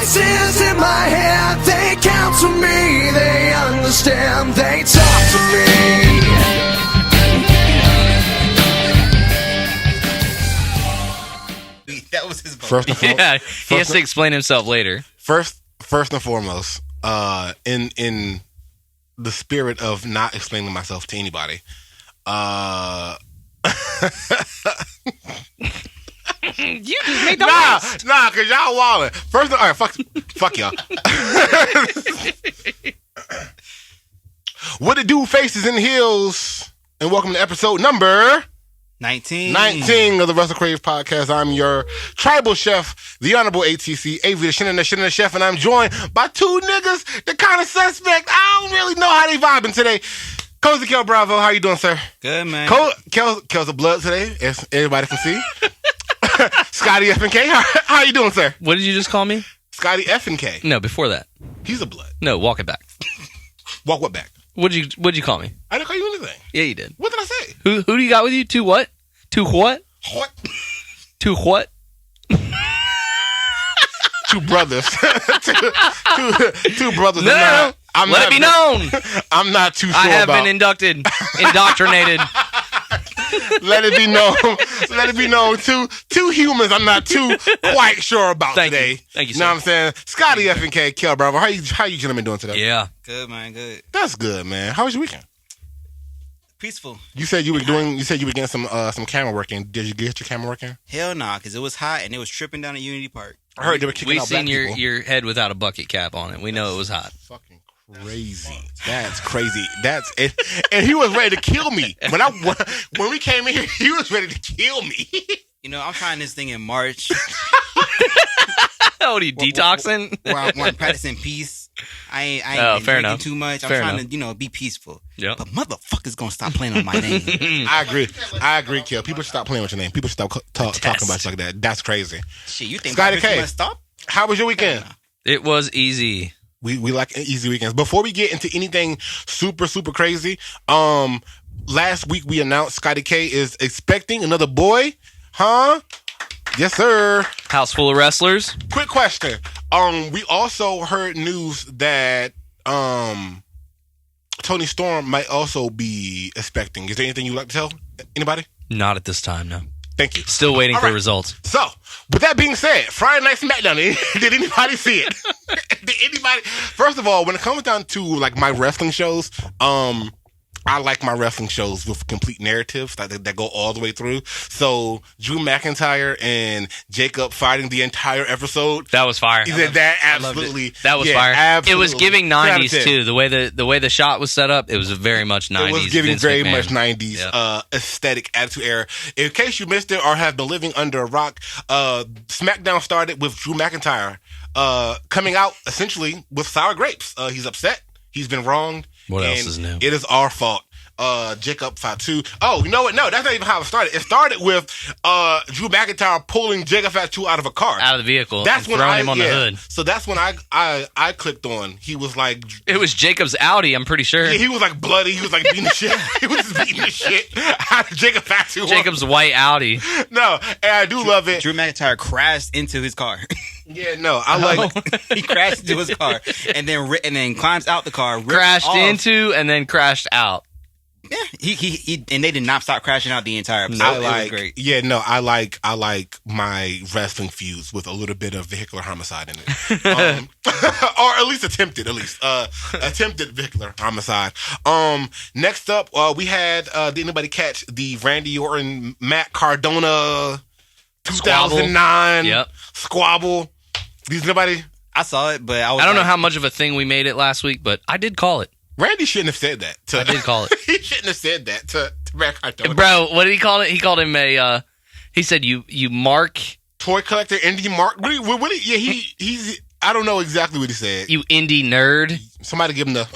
Voices in my head, they counsel me, they understand, they talk to me. That was his vote. First and foremost, Yeah, he has to explain himself later. First and foremost, in the spirit of not explaining myself to anybody, You just made the nah, cause y'all wildin'. First, all right, fuck y'all. What it do, faces and heels, and welcome to episode number 19 of the WrestleCrave podcast. I'm your tribal chef, the Honorable ATC, Avery, the Shinner Chef, and I'm joined by two niggas, the kind of suspect. I don't really know how they vibing today. Cozy Kel Bravo, how you doing, sir? Good, man. Kel's a blood today, as everybody can see. Scotty F and K, how you doing, sir? What did you just call me? Scotty F and K. No, before that. He's a blood. No, walk it back. Walk what back? What'd you call me? I didn't call you anything. Yeah, you did. What did I say? Who do you got with you? To what? To what? What? To what? Two brothers. two brothers. No, let it be known. I'm not too sure I have about. been indoctrinated. Let it be known. Let it be known. Two humans I'm not too quite sure about today. Thank you, You know sir. what I'm saying? Scotty F and K, Kel Bravo. How you gentlemen doing today? Yeah. Good, man. Good. That's good, man. How was your weekend? Peaceful. You said you were getting some camera work in. Did you get your camera working? Hell nah, because it was hot and it was tripping down at Unity Park. I heard they were kicking We out black seen people. your head without a bucket cap on it. We know it was hot. Fucking crazy. That's crazy. That's it. And he was ready to kill me. When we came in here, he was ready to kill me. You know, I'm trying this thing in March. What are you, detoxing? where I'm practicing peace. I ain't fair drinking enough. too much. I'm Fair trying enough. to, be peaceful. Yep. But motherfuckers gonna stop playing on my name. I agree, Kel. People should stop playing with your name. People should stop talking about you like that. That's crazy. Shit, you think Scotty my K. gonna stop? How was your weekend? It was easy. We like easy weekends. Before we get into anything super, super crazy, last week we announced Scotty K is expecting another boy. Huh? Yes, sir. House full of wrestlers. Quick question. We also heard news that Tony Storm might also be expecting. Is there anything you'd like to tell anybody? Not at this time, no. Thank you. Still waiting All for right. results. So, with that being said, Friday Night SmackDown, did anybody see it? Did anybody? First of all, when it comes down to like my wrestling shows, I like my wrestling shows with complete narratives that go all the way through. So, Drew McIntyre and Jacob fighting the entire episode. That was fire. That absolutely. That was yeah, fire. Absolutely. It was giving 10 out of 90s 10. too. The way the shot was set up, it was very much 90s. It was giving Vince very McMahon. much 90s Yep. aesthetic attitude era. In case you missed it or have been living under a rock, SmackDown started with Drew McIntyre coming out essentially with sour grapes. He's upset. He's been wronged. What and else is new? It is our fault. Jacob Fatu. Oh, you know what? No, that's not even how it started. It started with Drew McIntyre pulling Jacob Fatu out of a car. Out of the vehicle. That's and when throwing him on the hood. So that's when I clicked on. He was like, It was Jacob's Audi, I'm pretty sure. yeah, he was like bloody. He was like beating the shit. He was just beating the shit out of Jacob Fatu. Jacob's white Audi. No, and I do love it. Drew McIntyre crashed into his car. Yeah, no, I like. He crashed into his car and then climbs out the car, rips Crashed off. into and then crashed out. Yeah, he and they did not stop crashing out the entire episode. I It like. was great. Yeah, no, I like my wrestling feuds with a little bit of vehicular homicide in it, or at least attempted vehicular homicide. Next up, we had. Did anybody catch the Randy Orton Matt Cardona 2009 Yep. squabble? Did anybody? I saw it, but I don't know how much of a thing we made it last week, but I did call it. Randy shouldn't have said that. I did call it. He shouldn't have said that to Matt Cardona. Bro, what did he call it? He called him a, he said, you mark, Toy collector, indie mark. Yeah, he's. I don't know exactly what he said. you indie nerd. Somebody give him the.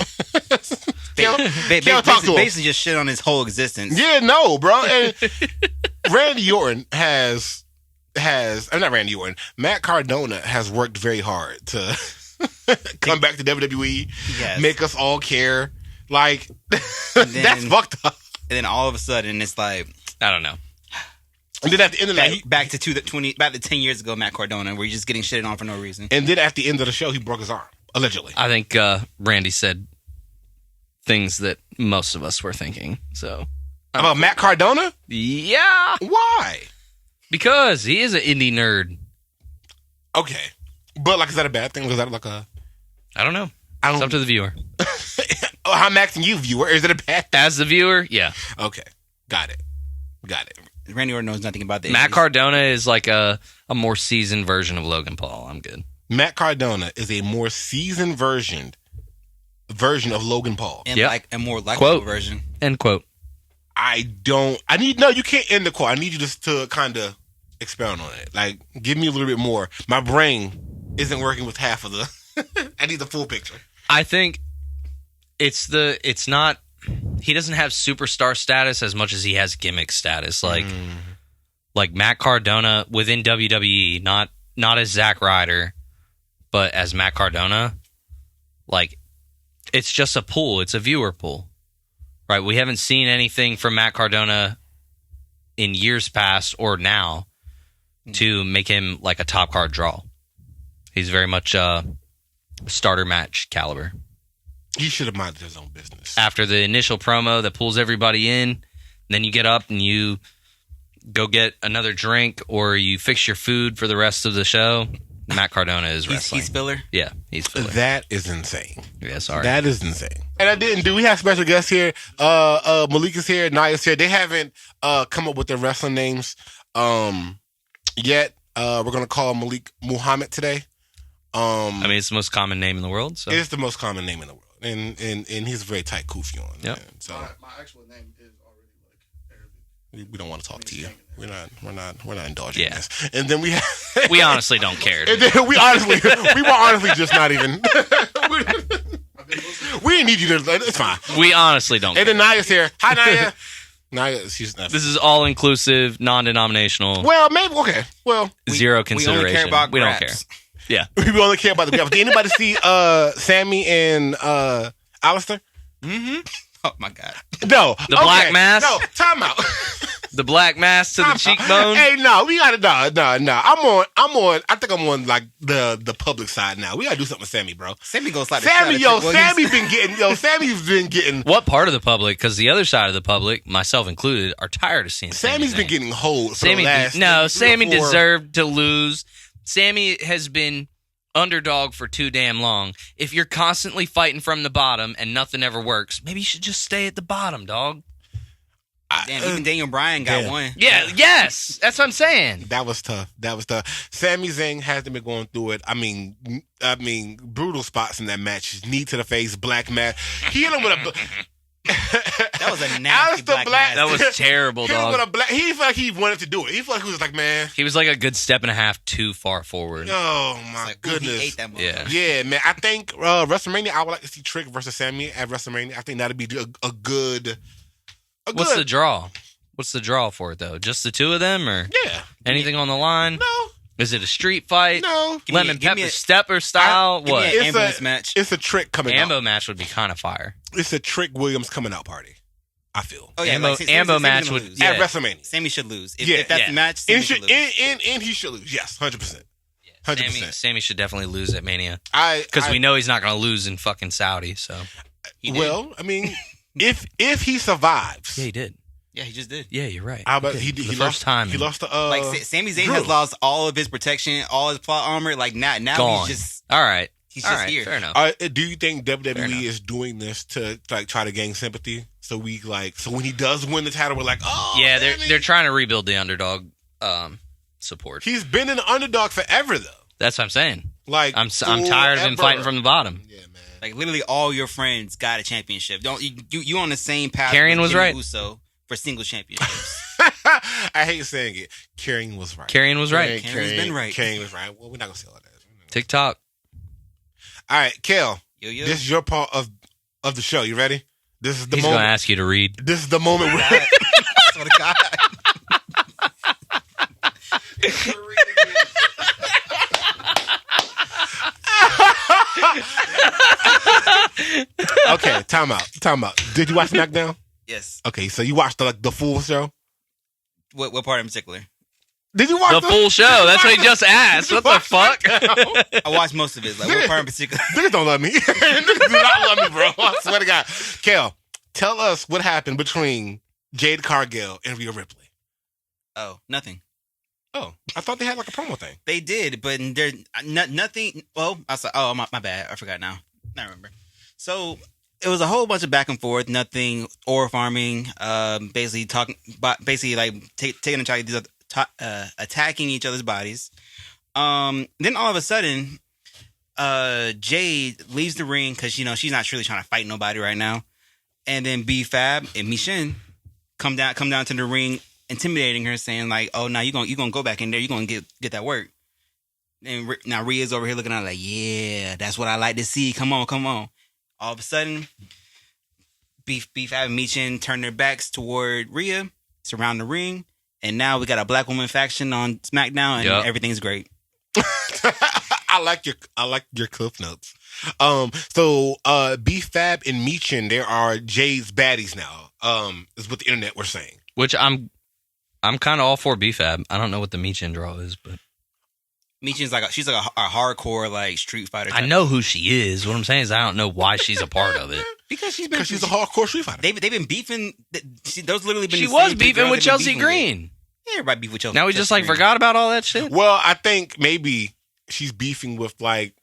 basically just shit on his whole existence. Yeah, no, bro. And Randy Orton has not Randy Orton. Matt Cardona has worked very hard to come back to WWE, Yes. make us all care. Like then- that's fucked up. And then all of a sudden, it's like, I don't know. And then at the end of that, back to 10 years ago, Matt Cardona, where you're just getting shitted on for no reason. and then at the end of the show, he broke his arm allegedly. I think Randy said things that most of us were thinking. So About Matt Cardona? yeah, Why? because he is an indie nerd. Okay, but like, is that a bad thing? Was that like a? I don't know. I It's don't. up to the viewer. I'm asking you, viewer. Is it a bad thing? As the viewer, yeah. Okay, got it. Randy Orton knows nothing about the Matt issues. Cardona is like a more seasoned version of Logan Paul. I'm good. Matt Cardona is a more seasoned version of Logan Paul. And Yep. like a more likable Quote. version. End quote. You can't end the quote. I need you just to kind of expound on it. Like, give me a little bit more. My brain isn't working with half of the. I need the full picture. I think it's not. He doesn't have superstar status as much as he has gimmick status. Like Matt Cardona within WWE, not as Zack Ryder, but as Matt Cardona. Like, it's just a pool. It's a viewer pool, right? We haven't seen anything from Matt Cardona in years past or now to make him like a top card draw. He's very much starter match caliber. He should have minded his own business. After the initial promo that pulls everybody in, then you get up and you go get another drink or you fix your food for the rest of the show. Matt Cardona is wrestling. He's filler. Yeah, he's filler. That is insane. Yeah, sorry. That is insane. And we have special guests here. Malik is here. Naya's here. They haven't come up with their wrestling names yet. We're going to call Malik Muhammad today. I mean, it's the most common name in the world. So It's the most common name in the world. And he's a very tight kufi on. Yep. Man. So My actual name is already like Arabic. we don't want to talk to you. We're not indulging in Yeah. this. And then we have, we honestly don't care. and then we were honestly just not even. We didn't need you to. It's fine. We honestly don't And care. then Naya's here. Hi, Naya. Naya, she's not. This is all inclusive, non-denominational, Well, maybe okay. Well, zero We consideration. only care about we don't graps. care. Yeah. we only care about the graphics. Did anybody see Sammy and Aleister? Oh my god. No. The black mask? No. Time out. The black mask to the cheekbone. Hey, no, we gotta no. I think I'm on like the public side now. We gotta do something with Sammy, bro. Sammy goes like Sammy's been getting What part of the public? Because the other side of the public, myself included, are tired of seeing Sammy's been Zayn. getting hold for Sammy, the last Sammy 3 or 4 deserved to lose. Sammy has been underdog for too damn long. If you're constantly fighting from the bottom and nothing ever works, maybe you should just stay at the bottom, dog. Damn, even Daniel Bryan got damn. one. Yeah, yes, that's what I'm saying. That was tough. Sami Zayn hasn't been going through it. I mean, brutal spots in that match. Knee to the face, black mask. He hit him with a. That was a nasty Aleister black mask. That was terrible, hit him with dog. a black. He felt like he wanted to do it. He felt like he was like, man. He was like a good step and a half too far forward. Oh my Like, ooh, he goodness. ate that Yeah. motherfucker. Yeah, man. I think WrestleMania. I would like to see Trick versus Sammy at WrestleMania. I think that'd be a good. What's the draw? What's the draw for it, though? Just the two of them, or Yeah. anything on the line? No. Is it a street fight? No. Lemon give me pepper a- stepper style? Give me What? an ambulance match. It's a Trick coming Ambo out. match would be kind of fire. It's a Trick Williams coming out party. I feel. Oh yeah, Ambo- like, Ambo Sammy's match gonna would- lose. yeah. At WrestleMania. Sammy should lose. If, Yeah. if that's Yeah. the match, Sammy should lose. And he should lose. Yes, 100%. 100%. Sammy should definitely lose at Mania. Because Because we know he's not going to lose in fucking Saudi, so. He did. Well, I mean, if he survives, Yeah, he did. Yeah, he just did. Yeah, you're right. how about did. he For the he first lost time. He lost to Like Sami Zayn Drew. has lost all of his protection, all his plot armor. Like now Gone. he's just All right. he's All just right, here. fair enough. Do you think Fair WWE enough. is doing this to like try to gain sympathy? So when he does win the title, we're like, oh Yeah, Sammy. they're trying to rebuild the underdog support. He's been an underdog forever though. That's what I'm saying. Like I'm tired of him forever. fighting from the bottom. Yeah, man. Like literally all your friends got a championship. Don't you on the same path? Karrion with was Jimmy right. Uso for single championships. I hate saying it. Karrion was right. Karrion was right. Karrion's been right. Karrion was right. Well, we're not gonna say all that. TikTok. All right, Kel. Yo. This is your part of the show. You ready? This is the He's going to moment. ask you to read. This is the moment where God. Swear to God. Okay, time out. Did you watch SmackDown? Yes. Okay, so you watched the full show? What part in particular? Did you watch The full show. That's what he just asked. What the fuck? I watched most of it. Like, what part in particular? Niggas don't love me. Niggas do not love me, bro. I swear to God. Kale, tell us what happened between Jade Cargill and Rhea Ripley. Oh, nothing. Oh, I thought they had like a promo thing. They did, but there's nothing. Well, I saw. Oh, my bad. I forgot now. I remember. So it was a whole bunch of back and forth. Nothing or farming. Basically talking. Basically, like taking a charge. Attacking each other's bodies. Then all of a sudden, Jade leaves the ring because she's not really trying to fight nobody right now. And then B-Fab and Michin come down to the ring, intimidating her, saying like, "Oh, now you're gonna go back in there. You're gonna get that work." And now Rhea's over here looking at her like, "Yeah, that's what I like to see. Come on." All of a sudden, B-Fab and Michin turn their backs toward Rhea, surround the ring. And now we got a black woman faction on SmackDown, and everything's great. I like your cliff notes. So B-Fab and Michin, there are Jade's baddies now. Is what the internet were saying. Which I'm kind of all for B-Fab. I don't know what the Michin draw is, but Michin's she's like a hardcore like Street Fighter type. I know who she is. What I'm saying is I don't know why she's a part of it. Because she's a hardcore Street Fighter. They've been beefing. Those literally been. She was beefing with Chelsea Green. Yeah, everybody beef with Chelsea. Now we just forgot about all that shit. Well, I think maybe she's beefing with they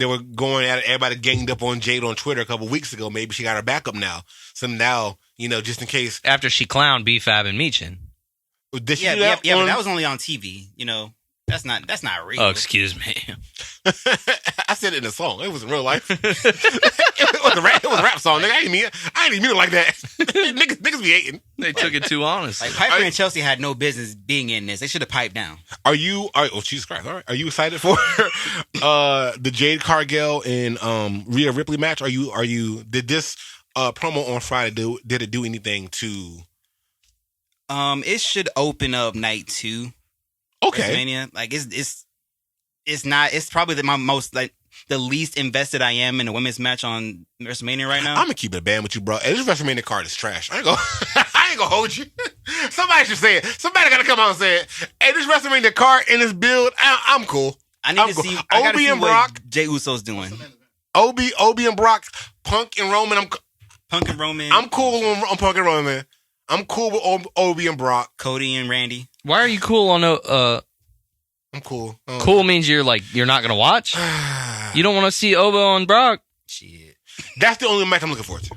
were going at it. Everybody ganged up on Jade on Twitter a couple weeks ago. Maybe she got her back up now. So now just in case. After she clowned B-Fab and Michin. Did she do do that? Yeah, but that was only on TV. That's not real. Oh, excuse me. I said it in a song. It was in real life. It was a rap song, nigga. I didn't mean it like that. niggas be hating. They took it too honest. Like Piper and Chelsea had no business being in this. They should have piped down. Oh, Jesus Christ! All right. Are you excited for the Jade Cargill and Rhea Ripley match? Are you? Did this promo on Friday did it do anything to? It should open up night 2. Okay. WrestleMania. Like it's not. It's probably the least invested I am in a women's match on WrestleMania right now. I'm gonna keep it a band with you, bro. Hey, this WrestleMania card is trash. I ain't gonna hold you. Somebody should say it. Somebody gotta come out and say it. Hey, this WrestleMania card in this build, I'm cool. I need to see. I gotta see and what Brock, Jey Uso's doing. Obi and Brock, Punk and Roman. Punk and Roman. I'm cool on Punk and Roman. I'm cool with Obi and Brock. Cody and Randy. Why are you cool on I'm cool. Cool means you're not gonna watch? You don't want to see Obo and Brock? Shit. That's the only match I'm looking forward to.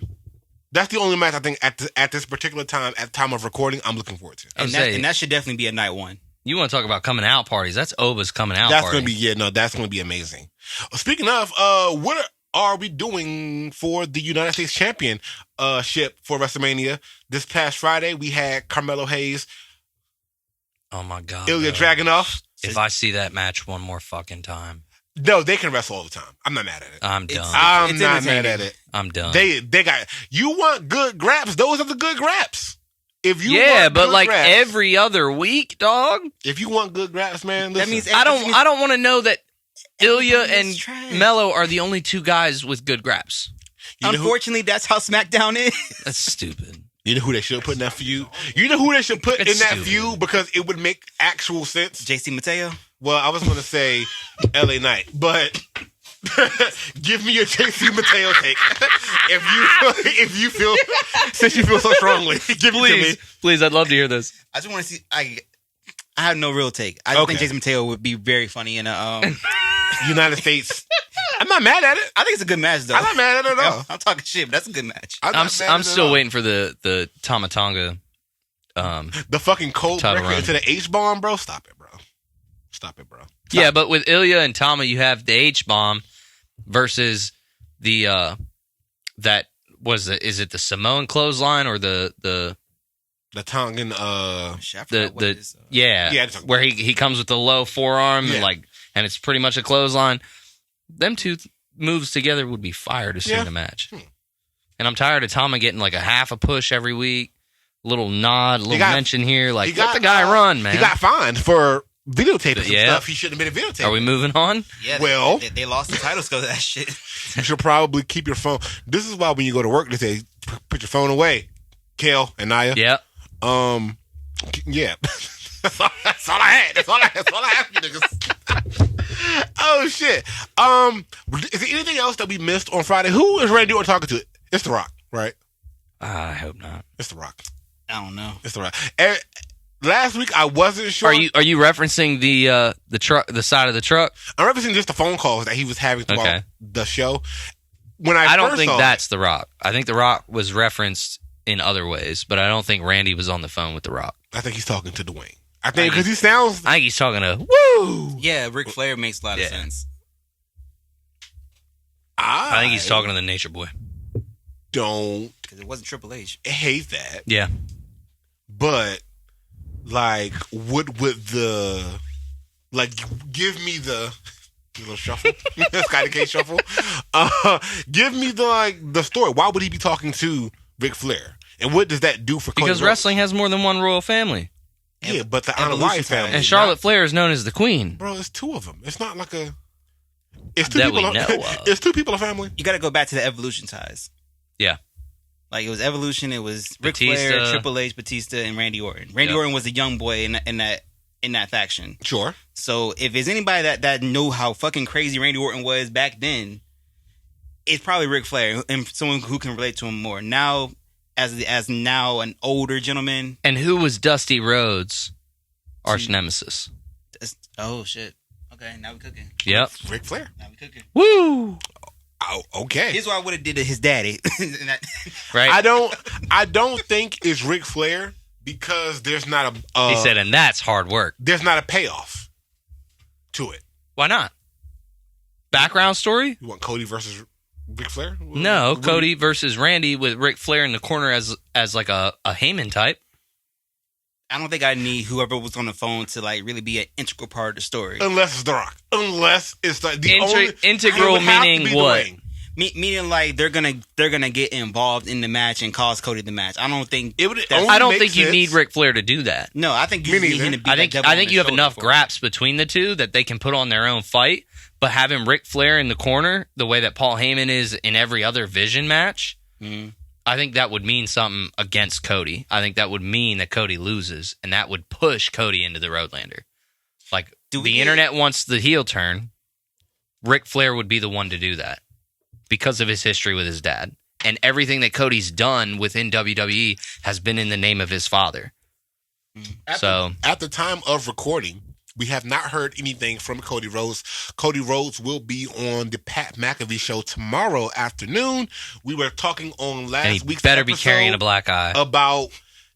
That's the only match I think at this particular time, at the time of recording, I'm looking forward to. And that should definitely be a night 1. You want to talk about coming out parties? That's Oba's coming out That's party. That's gonna be amazing. Speaking of, what are we doing for the United States Championship for WrestleMania? This past Friday, we had Carmelo Hayes. Oh my God. Ilja Dragunov. If I see that match one more fucking time. No, they can wrestle all the time. I'm not mad at it. I'm done. I'm not mad at it. I'm done. They got, you want good graps, those are the good graps. If you but graps, every other week, dog. If you want good graps, man, listen. That means I don't want to know that Ilja and trash. Mello are the only 2 guys with good graps. Unfortunately, that's how SmackDown is. That's stupid. You know who they should put in that feud? You know who they should put in that stupid. feud because it would make actual sense? JC Mateo. Well, I was going to say LA Knight, but give me your JC Mateo take. if you feel, since you feel so strongly, give it to me. Please, I'd love to hear this. I just want to see. I have no real take. I think Jason Mateo would be very funny in a United States. I'm not mad at it. I think it's a good match, though. I'm not mad at it at all. I'm talking shit, but that's a good match. I'm still waiting for the Tama Tonga. The fucking cold breaker into the H-bomb, bro. Stop it, bro. Yeah, but with Ilja and Tama, you have the H-bomb versus the is it the Samoan clothesline or the Tongan where he comes with the low forearm and it's pretty much a clothesline. Them 2 moves together would be fire to see in a match. And I'm tired of Tama getting like a half a push every week, little nod, a little mention here. Like, let the guy run, man. He got fined for videotaping some stuff he shouldn't have been videotaping. Are we moving on? Yeah. Well, they lost the titles because of that shit. You should probably keep your phone. This is why when you go to work, they say put your phone away, Kale and Naya. Yeah. Yeah. That's all I had. That's all I have for you niggas. Oh, shit. Is there anything else that we missed on Friday? Who is Randy Orton talking to? It's The Rock, right? I hope not. It's The Rock. I don't know. It's The Rock. Last week, I wasn't sure. Are you referencing the truck, the side of the truck? I'm referencing just the phone calls that he was having throughout the show. When I don't first think saw that's The Rock. I think The Rock was referenced in other ways, but I don't think Randy was on the phone with The Rock. I think he's talking to Dwayne. I think because he sounds. I think he's talking to Woo! Yeah, Ric Flair makes a lot of sense. I think he's talking to the Nature Boy. Don't. Because it wasn't Triple H. I hate that. Yeah. But, like, would the. Like, give me the. Little shuffle. Scotty K shuffle. Give me the story. Why would he be talking to Ric Flair? And what does that do for Cody Because Rhodes? wrestling has more than one royal family. Yeah, but the Anna Wyatt family. And Charlotte Flair is known as the queen. Bro, it's two of them. It's not like a. It's two that people. we know of. It's two people a family. You got to go back to the Evolution ties. Yeah. Like, it was Evolution. It was Ric Batista. Flair, Triple H, Batista, and Randy Orton. Randy Orton was a young boy in that faction. Sure. So if there's anybody that know how fucking crazy Randy Orton was back then, it's probably Ric Flair and someone who can relate to him more. Now, as now an older gentleman. And who was Dusty Rhodes' arch nemesis? Oh, shit. Okay, now we cooking. Yep. Ric Flair. Now we cooking. Woo! Oh, okay. Here's what I would have did to his daddy. Right? I don't think it's Ric Flair because there's not a. He said, and that's hard work. There's not a payoff to it. Why not? Background story? You want Cody versus Ric Flair? No, Cody versus Randy with Ric Flair in the corner as like a Heyman type. I don't think I need whoever was on the phone to like really be an integral part of the story. Unless it's The Rock. Unless it's the only integral meaning what? Meaning like they're gonna get involved in the match and cause Cody the match. I don't think It would. I don't think you need Ric Flair to do that. No, I think you need him to be. I think you have enough graps between the two that they can put on their own fight. But having Ric Flair in the corner, the way that Paul Heyman is in every other Vision match, I think that would mean something against Cody. I think that would mean that Cody loses, and that would push Cody into the Roadlander. Like, internet wants the heel turn. Ric Flair would be the one to do that because of his history with his dad. And everything that Cody's done within WWE has been in the name of his father. At the time of recording, we have not heard anything from Cody Rhodes. Cody Rhodes will be on the Pat McAfee show tomorrow afternoon. We were talking on last week's better be episode carrying a black eye about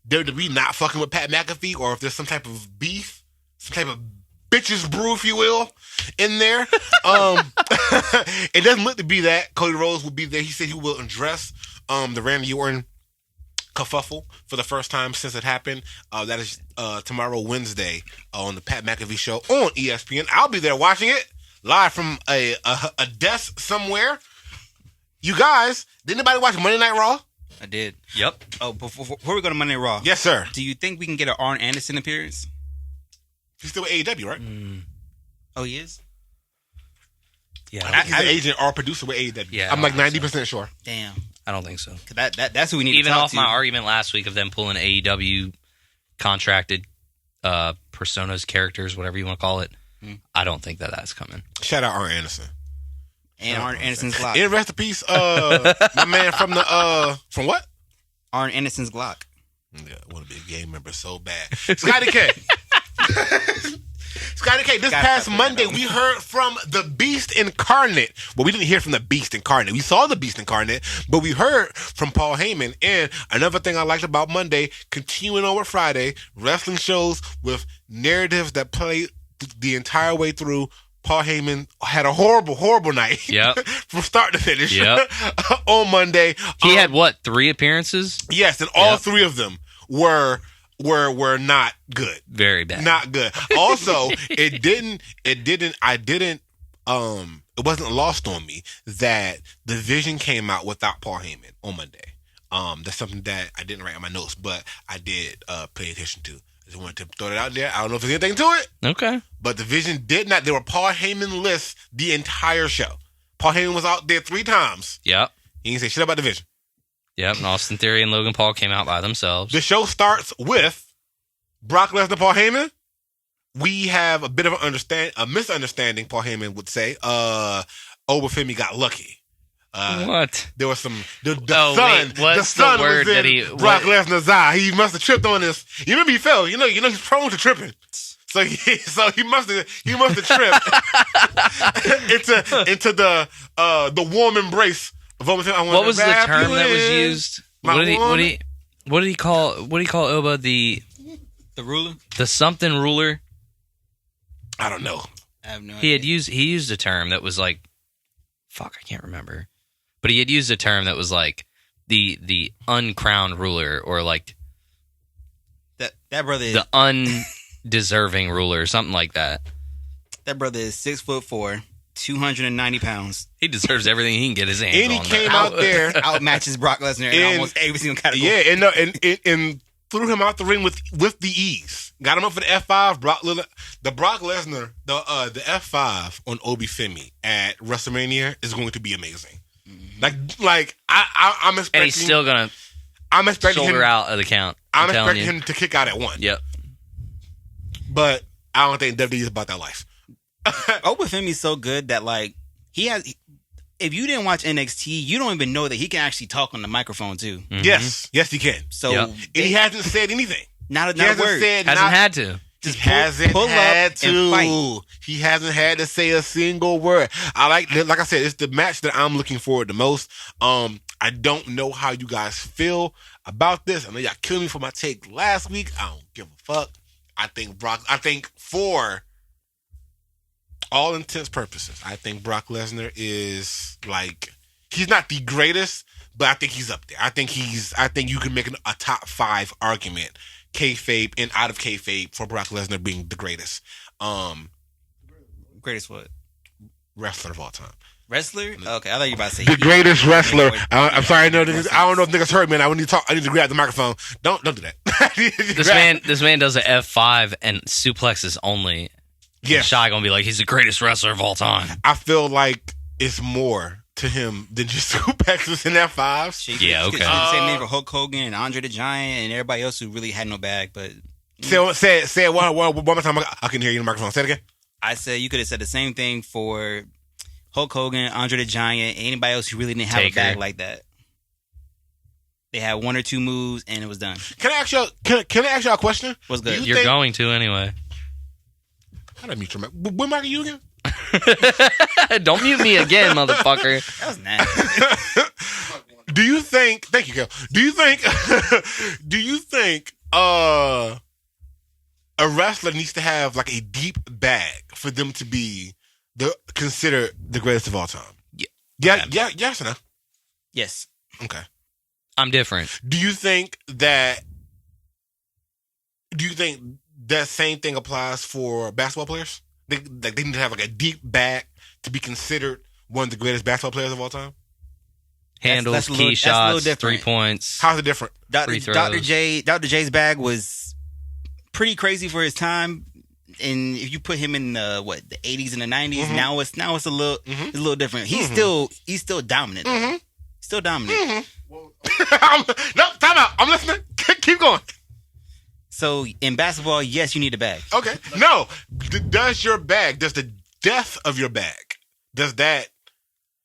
WWE not fucking with Pat McAfee, or if there's some type of beef, some type of bitches brew, if you will, in there. It doesn't look to be that. Cody Rhodes will be there. He said he will address the Randy Orton kerfuffle for the first time since it happened. That is tomorrow, Wednesday, on the Pat McAfee show on ESPN. I'll be there watching it live from a desk somewhere. You guys, did anybody watch Monday Night Raw? I did. Yep. Oh, before we go to Monday Night Raw. Yes, sir. Do you think we can get an Arn Anderson appearance? He's still with AEW, right? Oh, he is? Yeah. He's an agent or producer with AEW. Yeah, I'm like 90% sure. Damn. I don't think so. That's who we need Even to talk off to. my argument last week of them pulling AEW contracted personas, characters, whatever you want to call it, I don't think that's coming. Shout out Arn Anderson. And Arn Anderson's Glock. In rest in peace, my man from from what? Arn Anderson's Glock. Yeah, I want to be a gang member so bad. Scotty K. Scotty K, this past Monday, we heard from the Beast Incarnate. Well, we didn't hear from the Beast Incarnate. We saw the Beast Incarnate, but we heard from Paul Heyman. And another thing I liked about Monday, continuing on with Friday, wrestling shows with narratives that play the entire way through. Paul Heyman had a horrible, horrible night. Yep. From start to finish. Yep. On Monday. He had, 3 appearances? Yes, and all 3 of them were not good. Very bad. Not good. Also, it wasn't lost on me that the Vision came out without Paul Heyman on Monday. That's something that I didn't write in my notes, but I did pay attention to. I just wanted to throw it out there. I don't know if there's anything to it. Okay. But the Vision did not. There were Paul Heyman lists the entire show. Paul Heyman was out there 3 times. Yep. He didn't say shit about the Vision. Yep. And Austin Theory and Logan Paul came out by themselves. The show starts with Brock Lesnar, Paul Heyman. We have a bit of a misunderstanding. Paul Heyman would say. Obafemi got lucky. What? There was some. The what's sun the word was in that he? Brock Lesnar's eye. He must have tripped on this. You remember he fell. You know he's prone to tripping. So he must have tripped into the warm embrace of Obafemi. What was the term that was used? What did he call Oba the ruler? The something ruler? I don't know. I have no He idea. used a term that was like, fuck, I can't remember. But he had used a term that was like the uncrowned ruler, or like that brother is, the undeserving ruler, or something like that. that brother is 6'4", 290 pounds. He deserves everything he can get his hands And he on. came out there. Outmatches Brock Lesnar in almost every single category. Yeah, and threw him out the ring with the ease. Got him up for the F5. The Brock Lesnar, the F5 on Obafemi at WrestleMania is going to be amazing. Like I'm expecting, and he's still gonna shoulder out of the count. I'm expecting him to kick out at 1. Yep. But I don't think WWE is about that life. Obafemi's so good that like he has. If you didn't watch NXT, you don't even know that he can actually talk on the microphone too. Mm-hmm. Yes, he can. So Yep. And he hasn't said anything. not He a hasn't word. said Hasn't had to. He hasn't pull up had and to. fight. He hasn't had to say a single word. Like I said, it's the match that I'm looking forward the most. I don't know how you guys feel about this. I know y'all killed me for my take last week. I don't give a fuck. I think for all intents purposes, I think Brock Lesnar is like, he's not the greatest, but I think he's up there. I think you can make a top 5 argument, kayfabe and out of kayfabe, for Brock Lesnar being the greatest Greatest what? wrestler of all time. Wrestler? Okay, I thought you were about to say The greatest wrestler. I'm sorry, I don't know if niggas heard me. I need to talk. I need to grab the microphone. Don't do that. This man does a F5 and suplexes only. Yeah, Shy gonna be like, he's the greatest wrestler of all time. I feel like it's more to him than just suplexes and F5s. Yeah, okay. Same name for Hulk Hogan and Andre the Giant and everybody else who really had no bag. But Say it one more time. I can hear you in the microphone. Say it again. I said you could have said the same thing for Hulk Hogan, Andre the Giant, anybody else who really didn't have Taker. a bag like that. They had 1 or 2 moves and it was done. Can I ask y'all? Can I ask y'all a question? What's good? You You're think- going to anyway. How did I mute your mic? What mic are you again? Don't mute me again, motherfucker. That was nasty. Do you think? Thank you, Kel. Do you think? Do you think? A wrestler needs to have like a deep bag for them to be considered the greatest of all time. Yeah. Yes or no? Yes. Okay. I'm different. Do you think that same thing applies for basketball players? They need to have like a deep bag to be considered one of the greatest basketball players of all time? Handles, that's a key little- that's a little shots, different. 3 points. How's it different? Free throws. Dr. J's bag was pretty crazy for his time. And if you put him in the 80s and the 90s, now it's a little different. He's still dominant. Though. Still dominant. No, time out. I'm listening. Keep going. So in basketball, yes, you need a bag. Okay. No. Does the death of your bag, does that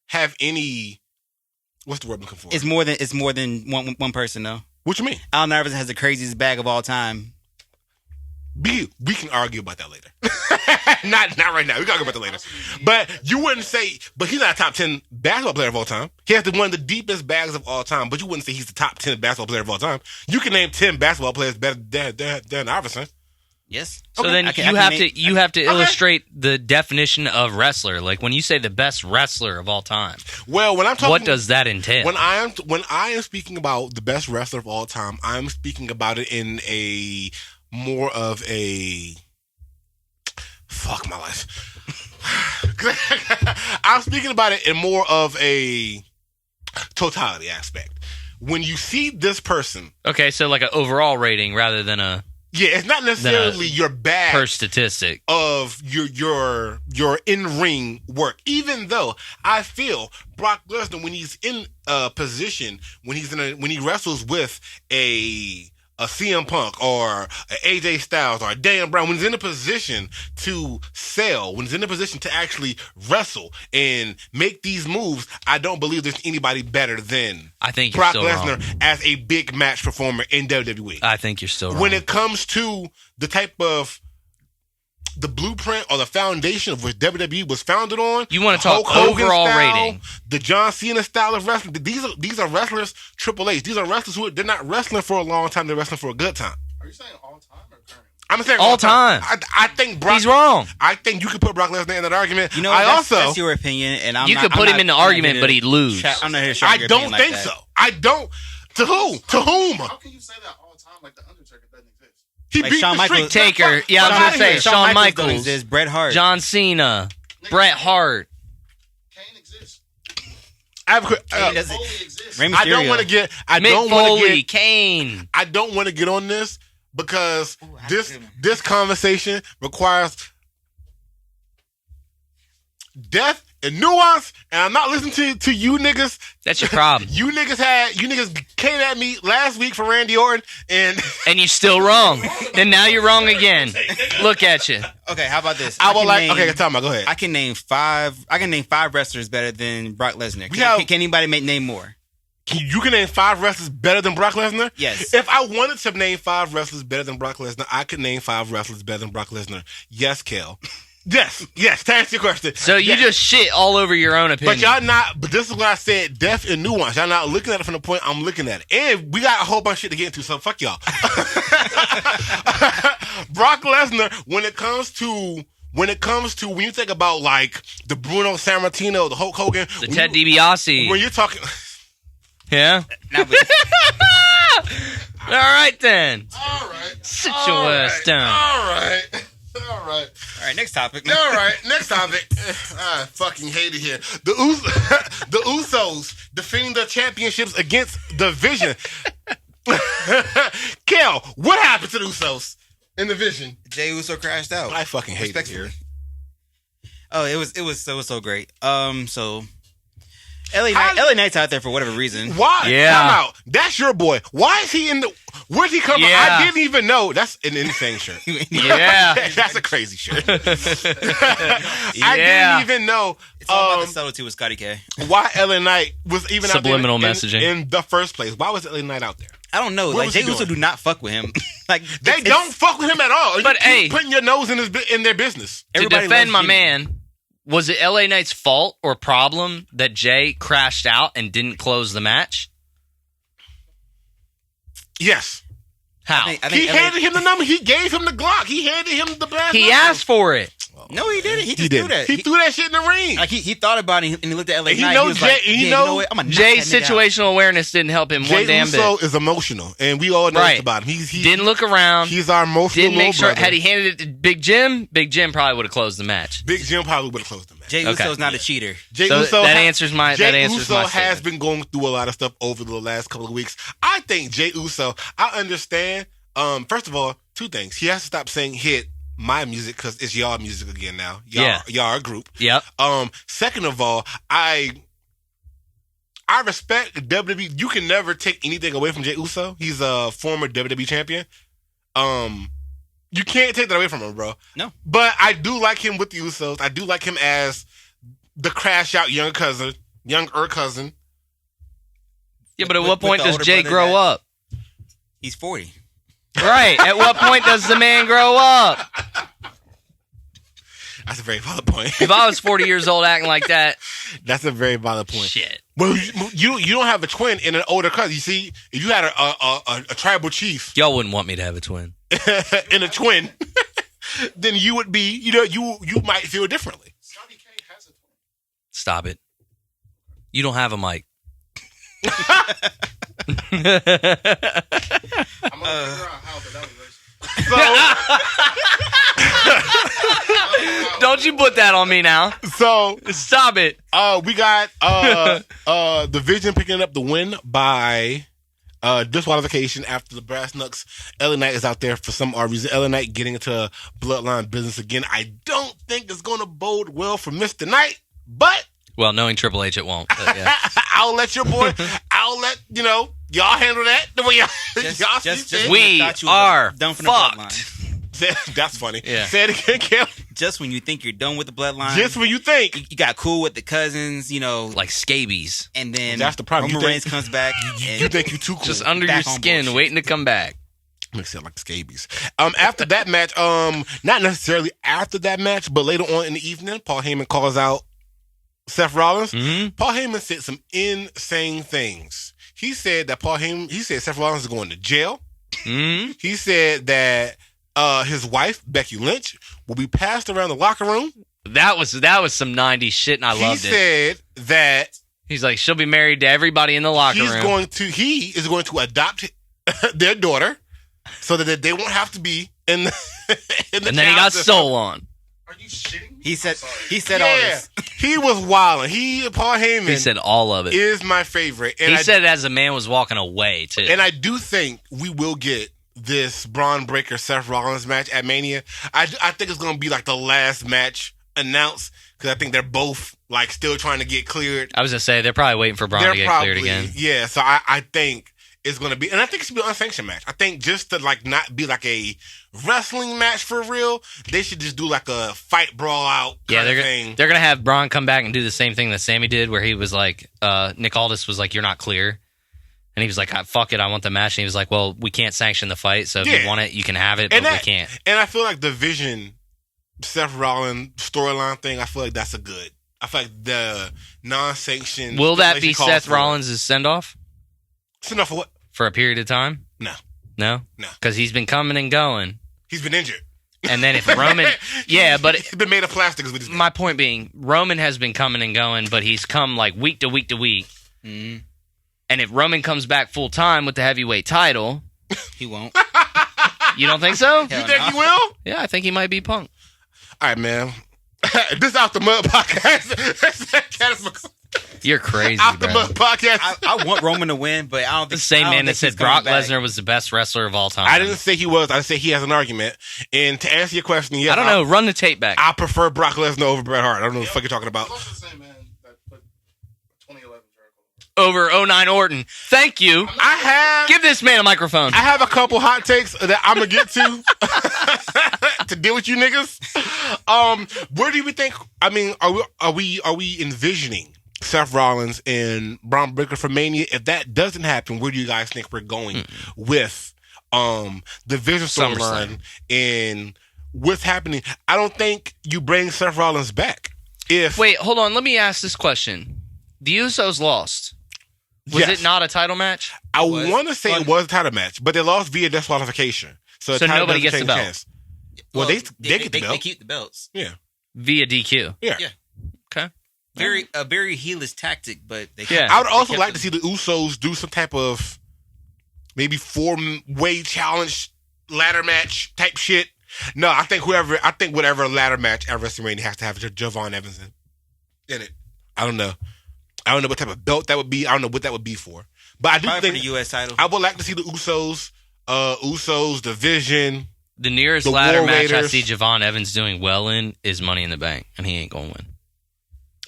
have any, what's the word I'm looking for? It's more than one person though. What you mean? Allen Iverson has the craziest bag of all time. We can argue about that later. not right now. We can argue about that later. But you wouldn't say, but he's not a top 10 basketball player of all time. He has one of the deepest bags of all time, but you wouldn't say he's the top 10 basketball player of all time. You can name 10 basketball players better than Iverson. Yes. So Okay. then I can you have to Okay. illustrate the definition of wrestler. Like when you say the best wrestler of all time, Well, when I'm talking, what does that entail? when I am speaking about the best wrestler of all time, I'm speaking about it in a more of a fuck my life. I'm speaking about it in more of a totality aspect. When you see this person, Okay, so like an overall rating rather than a yeah, it's not necessarily your bag per statistic. of your in-ring work. Even though I feel Brock Lesnar, when he's in a position, when he wrestles with a a CM Punk or a AJ Styles or a Dan Brown, when he's in a position to sell, when he's in a position to actually wrestle and make these moves, I don't believe there's anybody better than I think you're Brock still Lesnar wrong. as a big match performer in WWE. I think you're still wrong. When it comes to the type of the blueprint or the foundation of which WWE was founded on, You wanna the talk Hulk Hogan overall style, rating. the John Cena style of wrestling. These are wrestlers, Triple H. These are wrestlers who they're not wrestling for a long time. They're wrestling for a good time. Are you saying all time or current? I'm saying All time. I think Brock. He's wrong. I think you could put Brock Lesnar in that argument. You know, that's your opinion, and I'm You not, could put him in the argument, but he'd lose. I'm not here to shout I your don't opinion like think that. so. I don't. To who? To whom? How can you say that all time like the Undertaker doesn't exist? He Like beat Shawn the streak. Michaels. Taker. Yeah, I was Fuck gonna outta say here. Shawn don't Michaels, exist. Bret Hart. John Cena, Bret Hart. Kane exists. I have a quick- Kane doesn't- Foley exists. Rey I don't Mysterio. want to get. Mick Foley, Kane. I don't want to get on this because this conversation requires depth and nuance, and I'm not listening to you niggas. That's your problem. You niggas came at me last week for Randy Orton, and And you're still wrong. And now you're wrong again. Look at you. Okay, how about this? I will can like. name- Okay, tell me. Go ahead. I can name five wrestlers better than Brock Lesnar. have- Can anybody name more? You can name 5 wrestlers better than Brock Lesnar? Yes. If I wanted to name 5 wrestlers better than Brock Lesnar, I could name 5 wrestlers better than Brock Lesnar. Yes, Kel. Yes. To answer your question. So you Yes. just shit all over your own But opinion. y'all not. But this is what I said: depth and nuance. Y'all not looking at it from the point I'm looking at it, and we got a whole bunch of shit to get into. So fuck y'all. Brock Lesnar, when it comes to when you think about like the Bruno Sammartino, the Hulk Hogan, the when Ted you- DiBiase. when you're talking, Yeah? Now, but- All right then. All right. Sit your ass down. all right. all right, next topic. All right, next topic. I fucking hate it here. The the Usos defending their championships against the Vision. Kel, what happened to the Usos in the Vision? Jey Uso crashed out. I fucking hate it Respectfully. here. Oh, it was so great. So LA Knight's out there for whatever reason. Why? Yeah. Time out. That's your boy. Why is he in the? Where's he coming Yeah. from? I didn't even know. That's an insane shirt. Yeah. That's a crazy shirt. Yeah. I didn't even know. It's all about the subtlety with Scotty K. Why LA Knight was even Subliminal out there messaging. in the first place. Why was LA Knight out there? I don't know. What Like was he Jey Uso doing? do not fuck with him. Like They it's- don't fuck with him at all. But, you keep hey. putting your nose in their business. To Everybody defend loves my Jimmy. man, was it LA Knight's fault or problem that Jay crashed out and didn't close the match? Yes. How? I think He LA handed him the number. He gave him the Glock. He handed him the blast. He number. asked for it. No, he didn't. He just He threw did. that. He threw that shit in the ring. Like he thought about it and he looked at LA And he Knight. know was Jey- like, he you know know what? I'm gonna knock Jay's that nigga out. situational awareness didn't help him one Jey damn Uso bit. is emotional, and we all know Right. about him. He Didn't look around. He's our emotional Didn't make little sure. brother. Had he handed it to Big Jim probably would have closed the match. Big Jim probably would have closed the match. Jey Okay. Uso's not a cheater. Jey So Uso that ha- answers my- Jey that answers Uso my has statement. been going through a lot of stuff over the last couple of weeks. I think Jey Uso. I understand. First of all, 2 things. He has to stop saying "hit my music" because it's y'all music again now. Y'all are a group. Yep. Second of all, I respect WWE. You can never take anything away from Jey Uso. He's a former WWE champion. You can't take that away from him, bro. No. But I do like him with the Usos. I do like him as the crash out younger cousin. Yeah, but at With- what with point the does older Jay brother grow that- up? He's 40. Right. At what point does the man grow up? That's a very valid point. If I was 40 years old acting like that, That's a very valid point. shit. Well, you don't have a twin and an older cousin. You see, if you had a tribal chief Y'all wouldn't want me to have a twin. and a twin, then you would be, you might feel differently. Scotty K has a twin. Stop it. You don't have a mic. I'm gonna figure out how, but that was racist. Don't you put that on me now. So Stop it. we got the Vision picking up the win by disqualification after the Brass Knucks. LA Knight is out there for some odd reason. LA Knight getting into bloodline business again. I don't think it's going to bode well for Mr. Knight, but Well, knowing Triple H, it won't. But yeah. I'll let your boy. I'll let y'all handle that the way y'all see fit. We are done from the bloodline. fucked. That's funny. Yeah. Say it again, Kim. Just when you think you're done with the bloodline, Just when you think. you got cool with the cousins, Like scabies. and then That's the problem. Roman You Reigns think- comes back. You think you too cool. Just under Back your on skin, bullshit. waiting to come back. Makes it sound like scabies. After that match, not necessarily after that match, but later on in the evening, Paul Heyman calls out Seth Rollins. Mhm. Paul Heyman said some insane things. He said that Seth Rollins is going to jail. Mhm. He said that his wife, Becky Lynch, will be passed around the locker room. That was some 90s shit, and I loved He it. said that He's like, she'll be married to everybody in the locker he room. is going to adopt their daughter so that they won't have to be in the in the And then he got child system. soul on. Are you shitting me? He said I'm sorry. he said all Yeah, this. he was wilding. Paul Heyman He said all of it. is my favorite. And He I said it as a man was walking away, too. And I do think we will get this Braun Breaker Seth Rollins match at Mania. I think it's going to be like the last match announced because I think they're both like still trying to get cleared. I was going to say, they're probably waiting for Braun to get cleared again. Yeah, so I think it's going to be, and I think it should be an unsanctioned match. I think just to like not be like a wrestling match for real, they should just do like a fight brawl out Yeah, kind of thing. they're going to have Braun come back and do the same thing that Sami did, where he was like, Nick Aldis was like, you're not clear. And he was like, fuck it, I want the match. And he was like, well, we can't sanction the fight, so if you want it, you can have it, but we can't. And I feel like the Vision Seth Rollins storyline thing, I feel like that's I feel like the non-sanctioned. Will that be stipulation calls Seth for it. Rollins' send-off Send off for what? for a period of time? No. No? No. Because he's been coming and going. He's been injured. And then if Roman... Yeah, but he's been made of plastic. Is what he's been. my point being, Roman has been coming and going, but he's come like week to week to week. Mhm. And if Roman comes back full-time with the heavyweight title, He won't. you don't think so? You think he will? Yeah, I think he might be Punk. All right, man. This Out the Mud podcast. You're crazy, Out the bro. Mud podcast. I want Roman to win, but I don't The think same I don't man that think said he's coming Brock back. Lesnar was the best wrestler of all time. I didn't say he was. I said he has an argument. And to answer your question, yes, I don't know. Run the tape back. I prefer Brock Lesnar over Bret Hart. I don't know what the fuck you're talking about. It's also the same man that put 2011 Jericho. Over 09 Orton. Thank you. Give this man a microphone. I have a couple hot takes that I'm gonna get to to deal with you niggas. Where do we think? I mean, are we envisioning Seth Rollins and Braun Breaker for Mania? If that doesn't happen, where do you guys think we're going with the Vision storyline and what's happening? I don't think you bring Seth Rollins back. Wait, hold on. Let me ask this question. The Usos lost. Was Yes. it not a title match? I want to say it was a title match, but they lost via disqualification. So, So title nobody doesn't gets the change belt. hands. Well, they get the belt. They keep the belts. Yeah. Via DQ. Yeah. Yeah. Okay. A very heelish tactic, but they Yeah. I would also kept like them. to see the Usos do some type of maybe 4-way challenge ladder match type shit. No, I think whatever ladder match at WrestleMania has to have Javon Evans in it. I don't know what type of belt that would be. I don't know what that would be for. But I do Probably for think the U.S. title. I would like to see the Usos, the Vision. The nearest The ladder War match I Raiders. see Javon Evans doing well in is Money in the Bank, and he ain't going to win.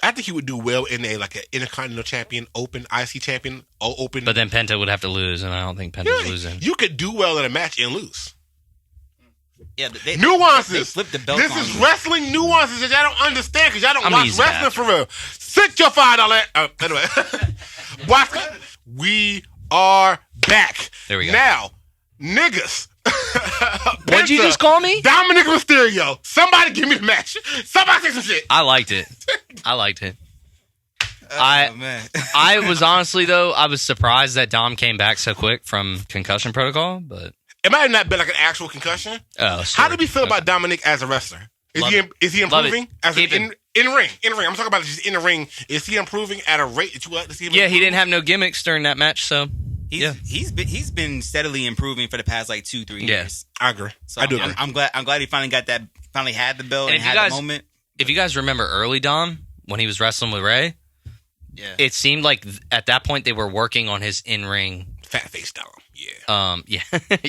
I think he would do well in an Intercontinental Champion, Open, IC Champion, Open. But then Penta would have to lose, and I don't think Penta's losing. You could do well in a match and lose. Yeah, they Nuances. flipped the belt. This on is them. wrestling nuances that y'all don't understand because y'all don't I'm watch easy wrestling after. for real. Sit your $5. Anyway, watch. We are back. There we go. Now, niggas. What'd you Penta, just call me? Dominik Mysterio. Somebody give me the match. Somebody say some shit. I liked it. Oh, man. I was honestly, though, I was surprised that Dom came back so quick from concussion protocol, but... It might have not been like an actual concussion. Oh, How do we feel about Dominic as a wrestler? Love Is he Love improving it. as Keep in ring? In ring. I'm talking about just in the ring. Is he improving at a rate that you would like to see him? Yeah, he improve? didn't have no gimmicks during that match, so... He's been steadily improving for the past like 2-3 Yeah. years. I agree. So I do agree. I'm glad he finally had the belt And and, if you had guys- the moment. If you guys remember early Dom, when he was wrestling with Ray, Yeah. it seemed like at that point they were working on his in-ring... Fat face Dom. Yeah.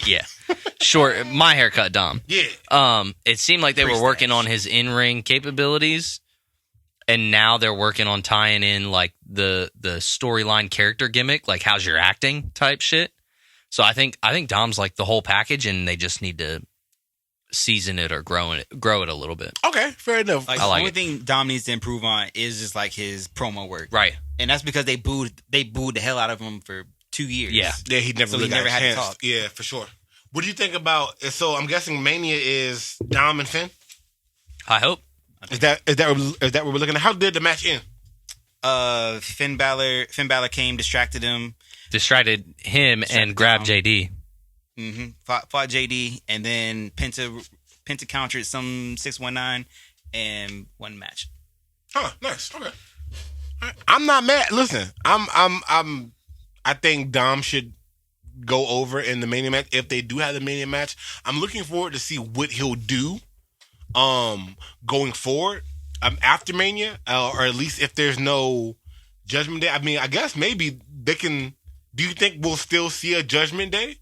yeah. Short, my haircut, Dom. Yeah. It seemed like they were working on his in-ring capabilities. and now they're working on tying in like the storyline character gimmick, like how's your acting type shit. So I think Dom's like the whole package, and they just need to season it or grow it a little bit. Okay, fair enough. Like, I like the only it. thing Dom needs to improve on is just like his promo work, Right. and that's because they booed the hell out of him for 2 years. Yeah. Yeah, he never So really he never got a had to chance. talk. Yeah, for sure. What do you think about? So I'm guessing Mania is Dom and Finn. I hope. Is that what we're looking at? How did the match end? Finn Balor came, distracted him, Distracted him and grabbed Dom. JD. fought JD, and then Penta countered some 619 and won the match. Huh? Nice. Okay. All right. I'm not mad. Listen, I think Dom should go over in the Mania match if they do have the Mania match. I'm looking forward to see what he'll do, going forward, after Mania, or at least if there's no Judgment Day. I mean, I guess maybe they can. Do you think we'll still see a Judgment Day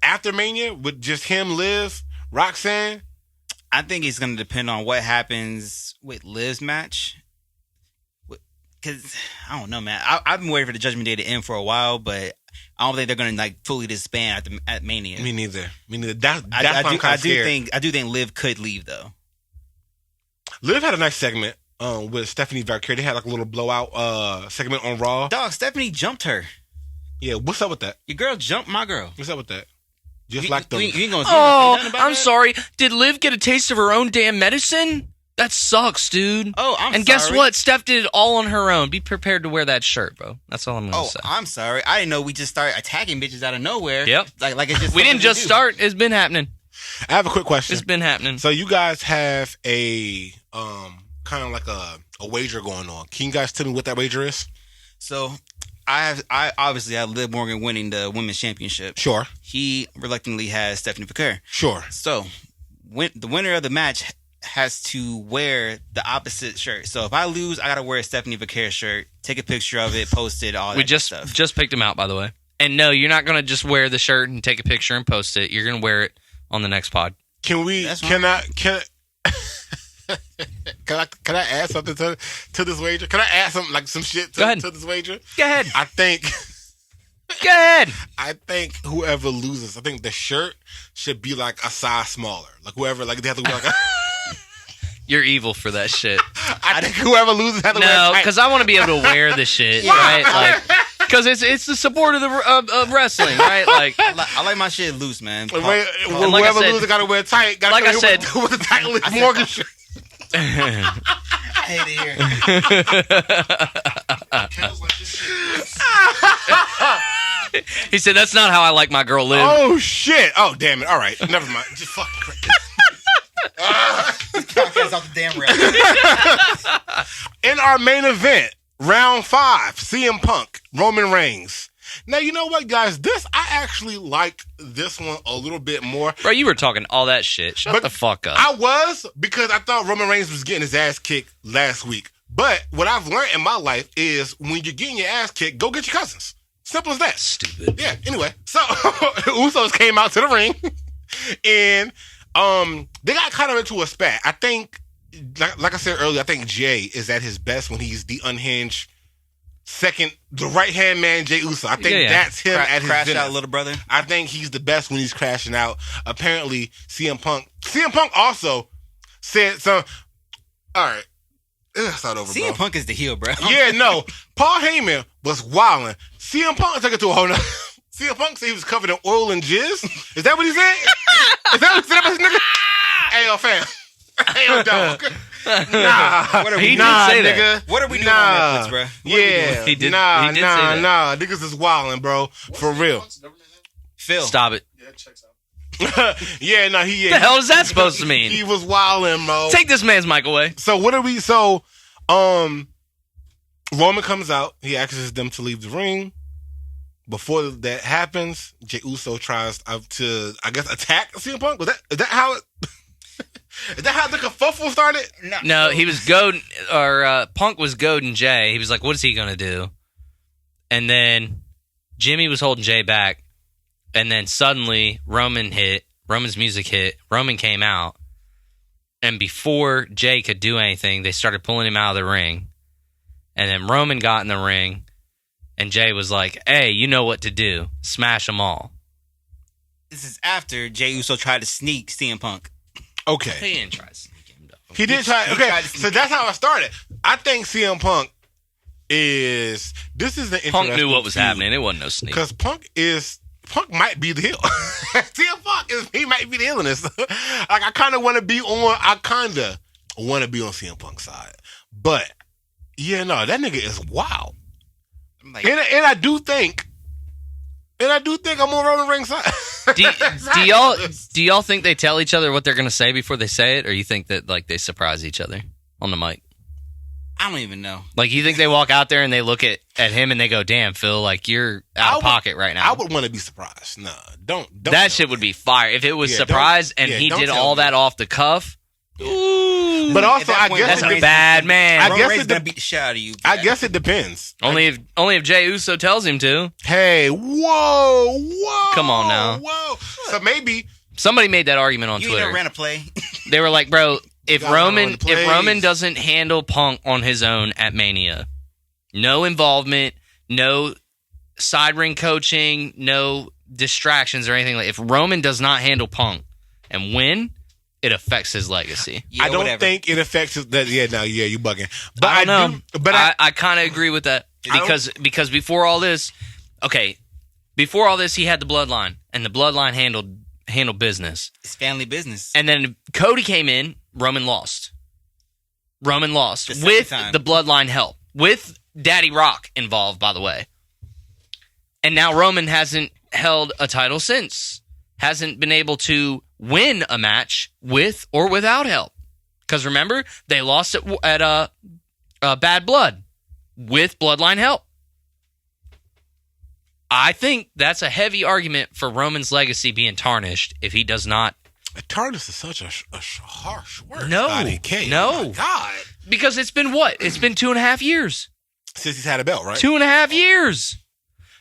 after Mania with just him, Liv, Roxanne? I think it's going to depend on what happens with Liv's match. Because, I don't know, man. I've been waiting for the Judgment Day to end for a while, but I don't think they're going to like fully disband at Mania. Me neither. That's why I'm kind I of scared. do think Liv could leave, though. Liv had a nice segment with Stephanie Valkyrie. They had like a little blowout segment on Raw. Dog, Stephanie jumped her. Yeah, what's up with that? Your girl jumped my girl. What's up with that? Just You- like the you ain't gonna say Oh, nothing about I'm that? sorry. Did Liv get a taste of her own damn medicine? That sucks, dude. Oh, I'm and sorry. guess what? Steph did it all on her own. Be prepared to wear that shirt, bro. That's all I'm gonna Oh, say. I'm sorry. I didn't know we just started attacking bitches out of nowhere. Yep. Like it's just We didn't something just do. start. It's been happening. I have a quick question. It's been happening. So you guys have a kind of like a wager going on. Can you guys tell me what that wager is? So I obviously have Liv Morgan winning the women's championship. Sure. He reluctantly has Stephanie Vaquer. Sure. So the winner of the match has to wear the opposite shirt. So if I lose, I gotta wear a Stephanie Vaquer shirt, take a picture of it, post it, all that We good just stuff. picked him out, by the way. And no, you're not gonna just wear the shirt and take a picture and post it. You're gonna wear it on the next pod. Can we? That's Can I? Can I add something to this wager? Can I add some shit Go ahead. to this wager? Go ahead. I think Go ahead. whoever loses, I think the shirt should be like a size smaller. Like whoever, like they have to wear like. You're evil for that shit. I think whoever loses has to wear. No, tight. because I want to be able to wear the shit, right? Like, because it's the support of of wrestling, right? Like, I like my shit loose, man. Wait, like I whoever said- loses gotta wear tight. Gotta like come I here said- with the tight Liv Morgan shirt. I hate it here. Kale's like, this shit. he said, "That's not how I like my girl live." Oh shit! Oh damn it! All right, never mind. Just fucking. Podcast off the damn rail. In our main event, round 5, CM Punk, Roman Reigns. Now you know what, guys? I actually like this one a little bit more. Bro, you were talking all that shit. Shut But the fuck up. I was, because I thought Roman Reigns was getting his ass kicked last week. But what I've learned in my life is when you're getting your ass kicked, go get your cousins. Simple as that. Stupid. Yeah, anyway. So, Usos came out to the ring. And they got kind of into a spat. I think, like I said earlier, I think Jay is at his best when he's the unhinged the right-hand man, Jay Uso. I think that's him at his Crash zenith. out, little brother. I think he's the best when he's crashing out. Apparently, CM Punk also said some. All right, it's not over, CM bro. Punk is the heel, bro. Yeah, no. Paul Heyman was wilding. CM Punk took it to a whole nother. CM Punk said he was covered in oil and jizz. Is that what he said? Is that what he said, nigga? Hey, yo, fam. Hey, yo, dog. Nah. What are He we did nah, say that. nigga. What are we doing nah. on Netflix, bro? What are we Yeah. doing? He did- Nah, he did say that. nah. Niggas is wilding, bro. For real. Punk's government name? Phil. Stop it. Yeah, it checks out. Yeah, no, he. What the hell is that supposed to He mean? was wilding, bro. Take this man's mic away. So what are we? So, Roman comes out. He asks them to leave the ring. Before that happens, Jey Uso tries to, I guess, attack CM Punk. Is that how it? Is that how the kerfuffle started? No, he was goading, or Punk was goading Jay. He was like, "What is he gonna do?" And then Jimmy was holding Jay back, and then suddenly Roman's music hit. Roman came out, And before Jay could do anything, they started pulling him out of the ring. And then Roman got in the ring, and Jay was like, hey, you know what to do. Smash them all. This is after Jey Uso tried to sneak CM Punk. Okay. He didn't try to sneak him, though. He did try. He Okay, tried to so sneak that's how it started. I think CM Punk is. This is the Punk knew what was happening. It wasn't no sneak. Because Punk might be the heel. CM Punk he might be the heel in this. Like I kind of want to be on CM Punk's side, but yeah, no, that nigga is wild. Like, And I do think I'm on Roman Reigns' side. Do y'all think they tell each other what they're gonna say before they say it, or you think that like they surprise each other on the mic? I don't even know. Like you think they walk out there and they look at him and they go, "Damn, Phil, like you're out of pocket right now." I would want to be surprised. No, don't. That shit would be fire if it was surprise and he did all that off the cuff. Ooh. But also, I guess that's a bad man. I guess Reigns gonna beat the shit out of you. I guess it depends. Only if Jey Uso tells him to. Hey, whoa. Come on now. Whoa. So maybe somebody made that argument on you Twitter. ran a play. They were like, bro, if Roman plays. doesn't handle Punk on his own at Mania, no involvement, no side ring coaching, no distractions or anything like. If Roman does not handle Punk and win, it affects his legacy. Yeah, I don't whatever. think it affects that. Yeah, no, yeah, you bugging. But I don't know. But I kind of agree with that because before all this, he had the Bloodline and the Bloodline handled business. It's family business. And then Cody came in. Roman lost. The second with time. the Bloodline help, with Daddy Rock involved, by the way. And now Roman hasn't held a title since. Hasn't been able to win a match with or without help. Because remember, they lost at Bad Blood with Bloodline help. I think that's a heavy argument for Roman's legacy being tarnished if he does not. tarnished is such a harsh word. No. Scotty K. No. Oh my God. Because it's been what? It's been 2.5 years. Since he's had a belt, right? 2.5 years.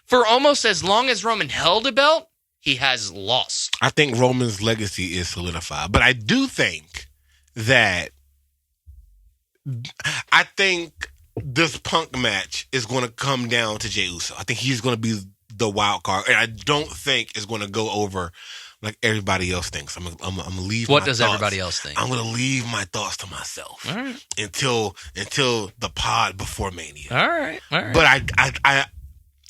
For almost as long as Roman held a belt, he has lost. I think Roman's legacy is solidified. But I do think that this Punk match is going to come down to Jey Uso. I think he's going to be the wild card. And I don't think it's going to go over like everybody else thinks. I'm gonna leave What my does thoughts. everybody else think? I'm going to leave my thoughts to myself. All right. Until the pod before Mania. All right. But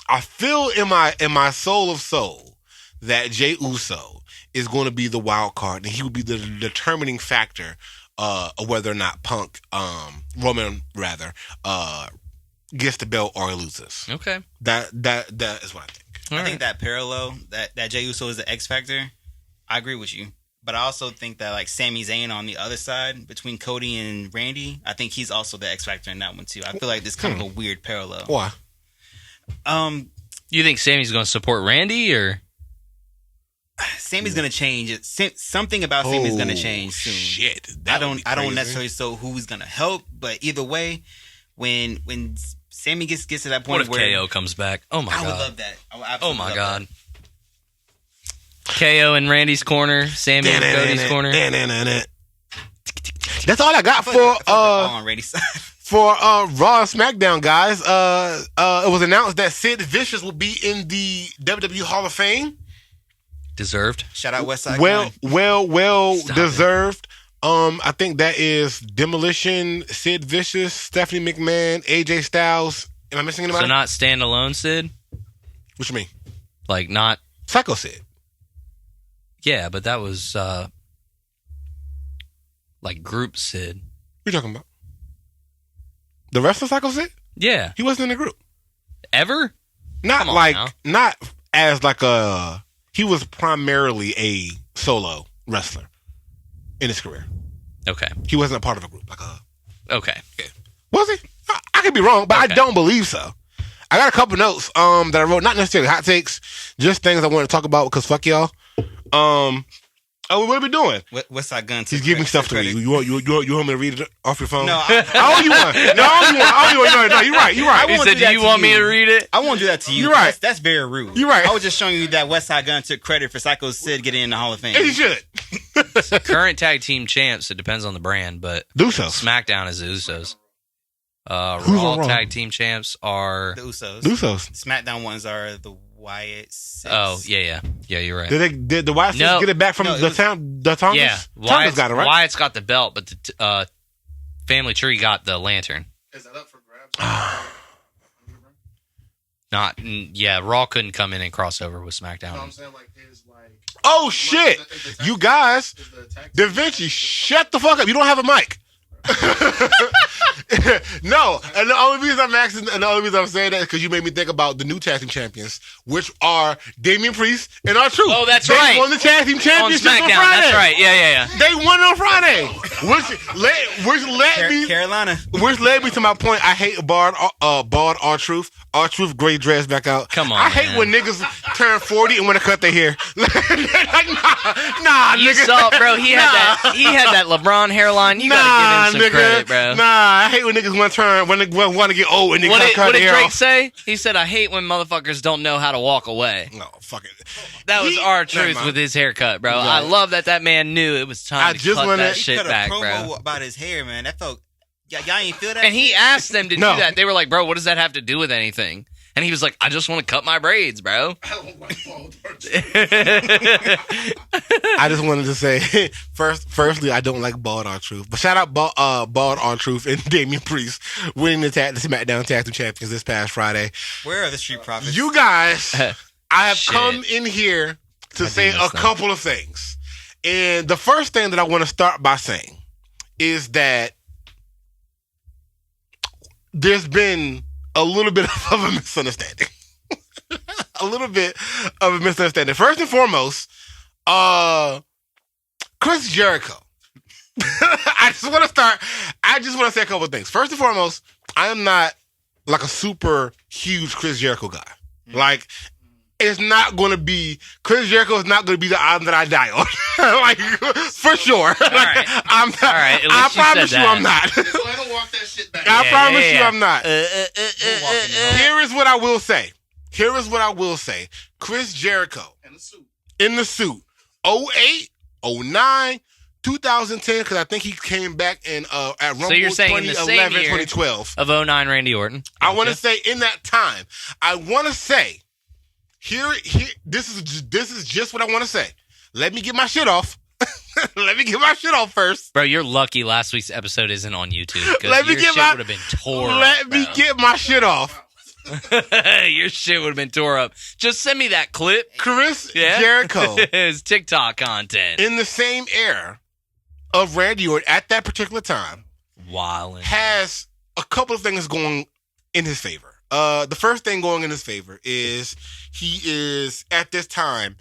I feel in my soul of soul that Jey Uso is going to be the wild card, and he will be the determining factor of whether or not Roman gets the belt or loses. Okay. That is what I think. I think that parallel that Jey Uso is the X Factor. I agree with you, but I also think that like Sami Zayn on the other side between Cody and Randy, I think he's also the X Factor in that one too. I feel like this kind of a weird parallel. Why? You think Sami's going to support Randy or? Sammy's gonna change. Something about Sammy's gonna change soon. Shit, I don't necessarily know who's gonna help, but either way, when Sammy gets to that point What if where KO comes back? Oh my god! I would love that. I would Oh absolutely my love god! that. KO in Randy's corner, Sammy in Cody's corner. That's all I got I feel like they're all for on Randy's side. for Raw and SmackDown, guys. It was announced that Sid Vicious will be in the WWE Hall of Fame. Deserved. Shout out Westside. Well Stop deserved. I think that is Demolition, Sid Vicious, Stephanie McMahon, AJ Styles. Am I missing anybody? So not standalone Sid? What you mean? Like not. Psycho Sid. Yeah, but that was like group Sid. What you talking about? The wrestler Psycho Sid? Yeah. He wasn't in the group. Ever? Not Come on like now. not as like a. He was primarily a solo wrestler in his career. Okay. He wasn't a part of a group. Like a. Okay. Yeah. Was he? I could be wrong, but Okay. I don't believe so. I got a couple notes that I wrote, not necessarily hot takes, just things I want to talk about because fuck y'all. Oh, what are we doing? What's that gun? He's giving stuff to me. You want me to read it off your phone? No, I owe you one. No, you're right. He said, "Do you want me to read it?" I won't do that to you. You're right. That's very rude. You're right. I was just showing you that West Side Gun took credit for Psycho Sid getting in the Hall of Fame. And he should. Current tag team champs. It depends on the brand, but Usos. SmackDown is the Usos. Who's Raw on Raw? tag team champs are The Usos. Usos. SmackDown ones are the Wyatt Six. Oh yeah, you're right. Did the Wyatt No. get it back from No, it the was- town? The Tongas? Yeah, Tongas got it, right? Wyatt's got the belt, but the Family Tree got the lantern. Is that up for grabs? Raw couldn't come in and cross over with No, I'm SmackDown. saying like his like. Oh shit! Is the You guys, is the tag Da Vinci, shut the fuck up. You don't have a mic. No, and the only reason I'm asking, and the only reason I'm saying that is because you made me think about the new tag team champions, which are Damian Priest and R-Truth. Oh, that's they right. won the tag team On championship on SmackDown, Friday. that's right. Yeah. They won on Friday, Carolina. which led me to my point. I hate bald R-Truth. R-Truth, gray dress back out. Come on, I hate man. when niggas turn 40 and want to cut their hair. Like, nah, You nigga. saw, bro. He had that LeBron hairline. You gotta give him some credit, bro. Nah, I hate when niggas want to turn when they want to get old and they What cut did their hair Drake off. say? He said, "I hate when motherfuckers don't know how to walk away." No, fuck it. That was Never R-Truth mind. with his haircut, bro. Right. I love that man knew it was time I to just cut wanna- that He shit cut a back, promo bro. about his hair, man. That felt. Y'all ain't feel that. And he asked them to No. do that. They were like, "Bro, what does that have to do with anything?" And he was like, "I just want to cut my braids, bro." I don't like bald I just wanted to say, firstly, I don't like Bald R-Truth. But shout out Bald R-Truth and Damian Priest winning the SmackDown Tag Team Champions this past Friday. Where are the Street Profits? You guys, I have Shit. come in here to I say do a miss them. couple of things. And the first thing that I want to start by saying is that there's been a little bit of a misunderstanding. A little bit of a misunderstanding. First and foremost, Chris Jericho. I just want to say a couple of things. First and foremost, I am not like a super huge Chris Jericho guy. Like, it's not going to be, Chris Jericho is not going to be the item that I die on. Like, for sure. All right. I'm not. All right, at I least you promise said you that. I'm not. So I don't walk that shit back. I promise you I'm not. walking Here is what I will say. Chris Jericho And the suit. in the suit, 08, 09, 2010, because I think he came back in at Rumble you're saying in the 2011, same year 2012. Of 09 Randy Orton. I want to Gotcha. say in that time, I want to say, here, this is just what I want to say. Let me get my shit off. Let me get my shit off first. Bro, you're lucky last week's episode isn't on YouTube. 'cause Let me your get shit my- would have been tore Let up, me bro. get my shit off. Your shit would have been tore up. Just send me that clip. Chris Yeah? Jericho, It's TikTok content. in the same era of Randy Orton at that particular time, Wildin'. has a couple of things going in his favor. The first thing going in his favor is he is, at this time,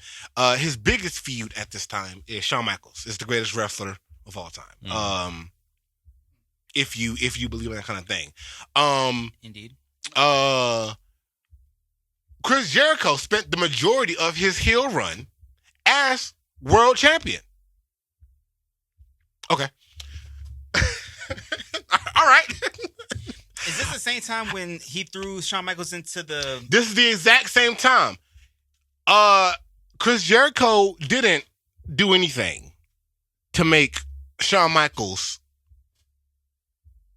his biggest feud at this time is Shawn Michaels. Is the greatest wrestler of all time. If you believe in that kind of thing. Indeed. Chris Jericho spent the majority of his heel run as world champion. Okay. All right. Is this the same time when he threw Shawn Michaels into the? This is the exact same time. Chris Jericho didn't do anything to make Shawn Michaels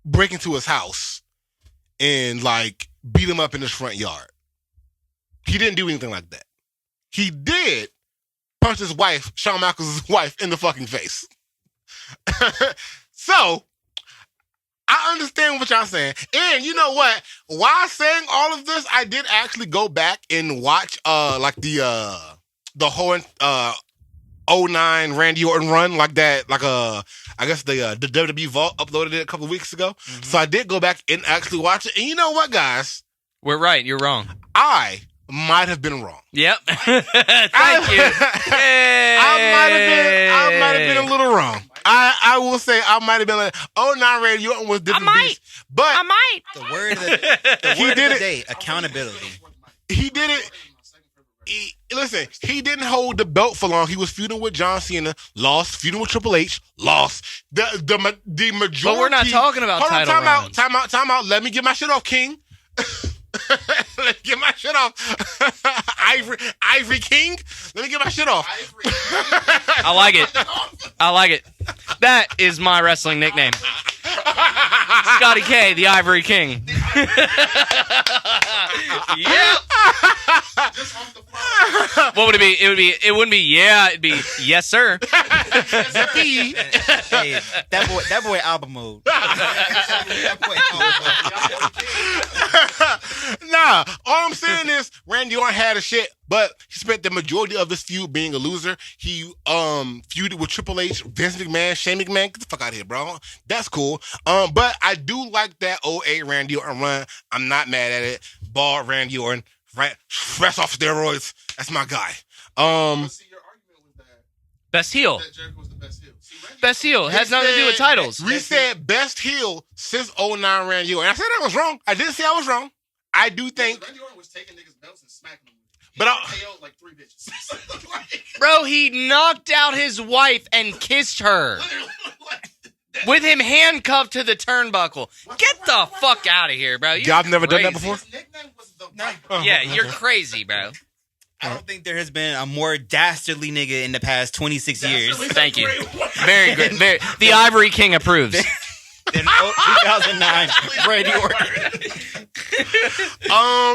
break into his house and like beat him up in his front yard. He didn't do anything like that. He did punch his wife, Shawn Michaels' wife, in the fucking face. So, I understand what y'all saying. And you know what? While saying all of this, I did actually go back and watch like the whole 09 Randy Orton run, like that, like I guess the WWE Vault uploaded it a couple of weeks ago. Mm-hmm. So I did go back and actually watch it. And you know what, guys? We're right. You're wrong. I might have been wrong. Yep. Thank you. Hey. I might have been a little wrong. I will say I might have been like, 09 Randy Orton was different beast. But might. The word of the He did word of it. the day: accountability. he did it. Listen, he didn't hold the belt for long. He was feuding with John Cena, lost. Feuding with Triple H, lost. The majority. But we're not talking about hold title on, runs. time out. Let me get my shit off, King. Let me get my shit off. Ivory King. Let me get my shit off. I like it. I like it. That is my wrestling nickname. Scotty K, the Ivory King. Yeah. What would it be? It wouldn't be yeah, it'd be yes, sir. Hey, that boy album mode. That boy album mode. Nah, all I'm saying is Randy Orton had a shit, but he spent the majority of his feud being a loser. He feuded with Triple H, Vince McMahon, Shane McMahon. Get the fuck out of here, bro. That's cool. But I do like that 08 Randy Orton run. I'm not mad at it. Bald Randy Orton, right? Fresh off steroids. That's my guy. See, your argument was that Best heel. Jericho was the best heel. See, Randy Best heel. Has nothing to do with titles. We said best heel since 09 Randy Orton. And I said I was wrong. I didn't say I was wrong. I do think. Randy Orton was taking niggas' belts and smacking them. But He KO'd like 3 bitches. Like, Bro, he knocked out his wife and kissed her literally, like, with him handcuffed to the turnbuckle. Get the fuck out of here, bro. You're Y'all have never done that crazy. before? his nickname was the Viper. Yeah, you're crazy, bro. I don't think there has been a more dastardly nigga in the past 26 years Thank you. Very good. The Ivory King approves. than 2009 Randy Orton.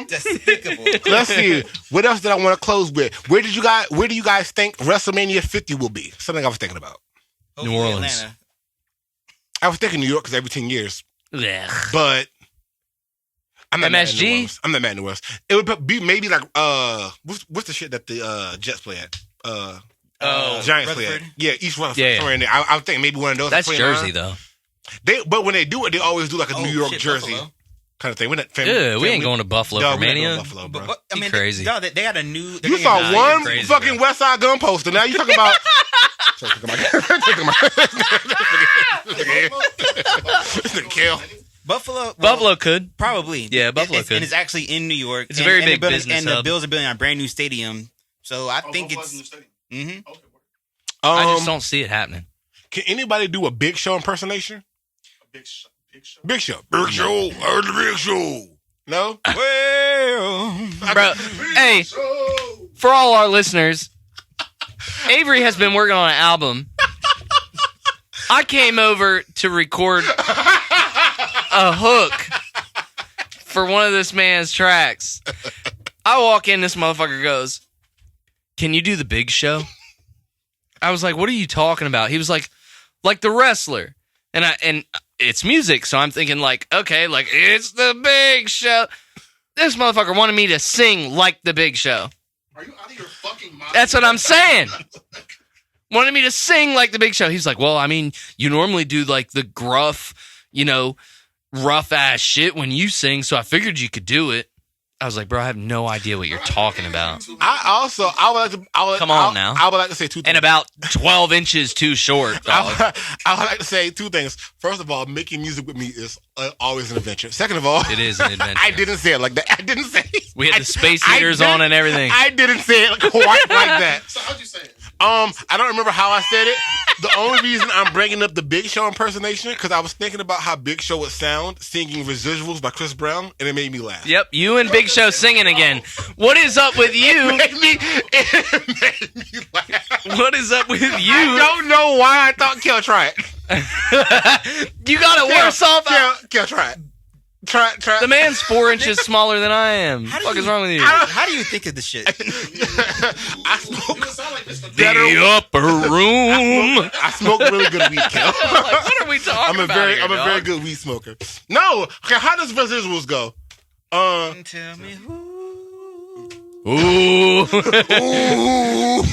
Despicable. Let's see. What else did I want to close with? Where do you guys think WrestleMania 50 will be? Something I was thinking about. Hopefully Orleans. Atlanta. I was thinking New York because every 10 years. Ugh. But I'm not mad at MSG? New Orleans. I'm not mad at New Orleans. It would be maybe like what's the shit that the Jets play at? Giants play at. Rutherford? Yeah, East Rutherford. Yeah, yeah. Somewhere in there. I would think maybe one of those. That's 29. Jersey, though. But when they do it, they always do like a Oh, New York shit, Jersey Buffalo. kind of thing. Yeah, we ain't going to Buffalo No, for we ain't going Mania. to Buffalo, bro. But, I You mean, crazy. They got a new. You saw you're one crazy, fucking bro. West Side Gun poster. Now you talking about. Kill. Buffalo could. probably. Yeah, Buffalo could. And it's actually in New York. It's a very big they're building- business And hub. the Bills are building a brand new stadium. So I think Buffalo's in the it's. stadium. Mm-hmm. Okay, word. I just don't see it happening. Can anybody do a Big Show impersonation? A big show. Big show. Big Show. Big Show. I heard the Big Show. No? Well, Bro, hey, So, for all our listeners, Avery has been working on an album. I came over to record a hook for one of this man's tracks. I walk in, this motherfucker goes, "Can you do the Big Show?" I was like, "What are you talking about?" He was like the wrestler. And it's music, so I'm thinking like, okay, like it's the Big Show. This motherfucker wanted me to sing like the Big Show. are you out of your fucking mind? That's what I'm saying. Wanted me to sing like the Big Show. He's like, well, I mean, you normally do like the gruff, rough ass shit when you sing, so I figured you could do it. I was like, bro, I have no idea what you're talking about. I would like to. Come on now. I would like to say two things. And about 12 inches too short, dog. I would like to say two things. First of all, making music with me is always an adventure. Second of all, It is an adventure. I didn't say it like that. I didn't say it. We had the space I heaters didn't- on and everything. I didn't say it quite like that. So how'd you say it? I don't remember how I said it. The only reason I'm bringing up the Big Show impersonation because I was thinking about how Big Show would sound singing Residuals by Chris Brown, and it made me laugh. Yep, you and Big Show singing again. What is up with you? It made me laugh. What is up with I you? don't know why I thought Kel try it. You got it worse off. Kel try it. Try it. The man's 4 inches smaller than I am. What the fuck is wrong with you? how do you think of this shit? I You smoke would sound like this. The upper room. I smoke really good weed, Kel. Like, what are we talking I'm a about very here, I'm a dog? very good weed smoker. No, okay. How does Residuals go? Tell me who. Ooh. Ooh.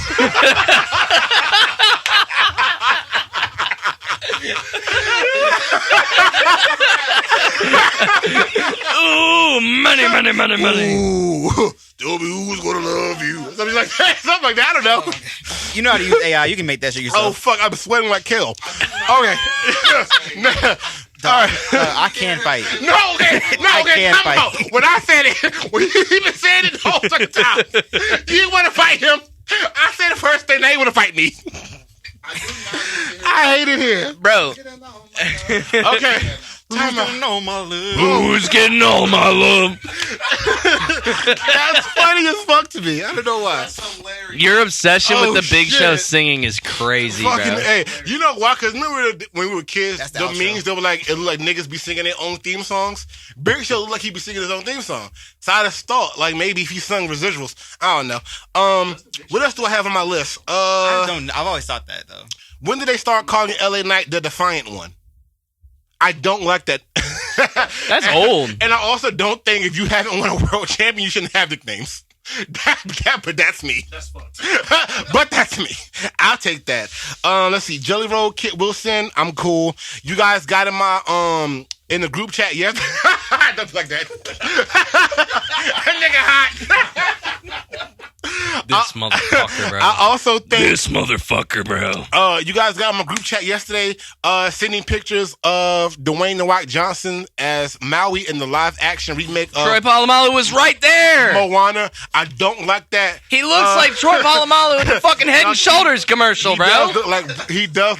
Ooh, money. Ooh. Tell me who's gonna love you. Something like that. Something like that. I don't know. You know how to use AI. You can make that shit Oh yourself. fuck! I'm sweating like Kel. Okay. I can fight. No, okay. I can Time fight. out. When I said it, when you even said it the whole fucking time, you didn't want to fight him. I said the first thing, they want to fight me. I hate it here. Bro. Okay. Time out. No, my love. Who's getting all my love? That's funny as fuck to me. I don't know why. That's hilarious. Your obsession Oh, with the Big shit. Show singing is crazy, Fucking, bro. hey, you know why? Because remember when we were kids, That's the the outro. memes, they were like, it looked like niggas be singing their own theme songs. Big Show looked like he be singing his own theme song. So I just thought, like, maybe if he sung residuals. I don't know. What else do I have on my list? I've always thought that though. When did they start calling LA Knight the Defiant One? I don't like that. That's old. And I also don't think if you haven't won a world champion, you shouldn't have nicknames. But that's me. That's fucked. But that's me. I'll take that. Let's see. Jelly Roll, Kit Wilson. I'm cool. You guys got in my in the group chat yesterday. Don't like that. Nigga hot. This motherfucker, bro. I also think This motherfucker, bro. you guys got in my group chat yesterday sending pictures of Dwayne The Rock Johnson as Maui in the live action remake of Troy Polamalu was right there. Moana. I don't like that. He looks like Troy Polamalu in the fucking Head and Shoulders commercial, He bro. does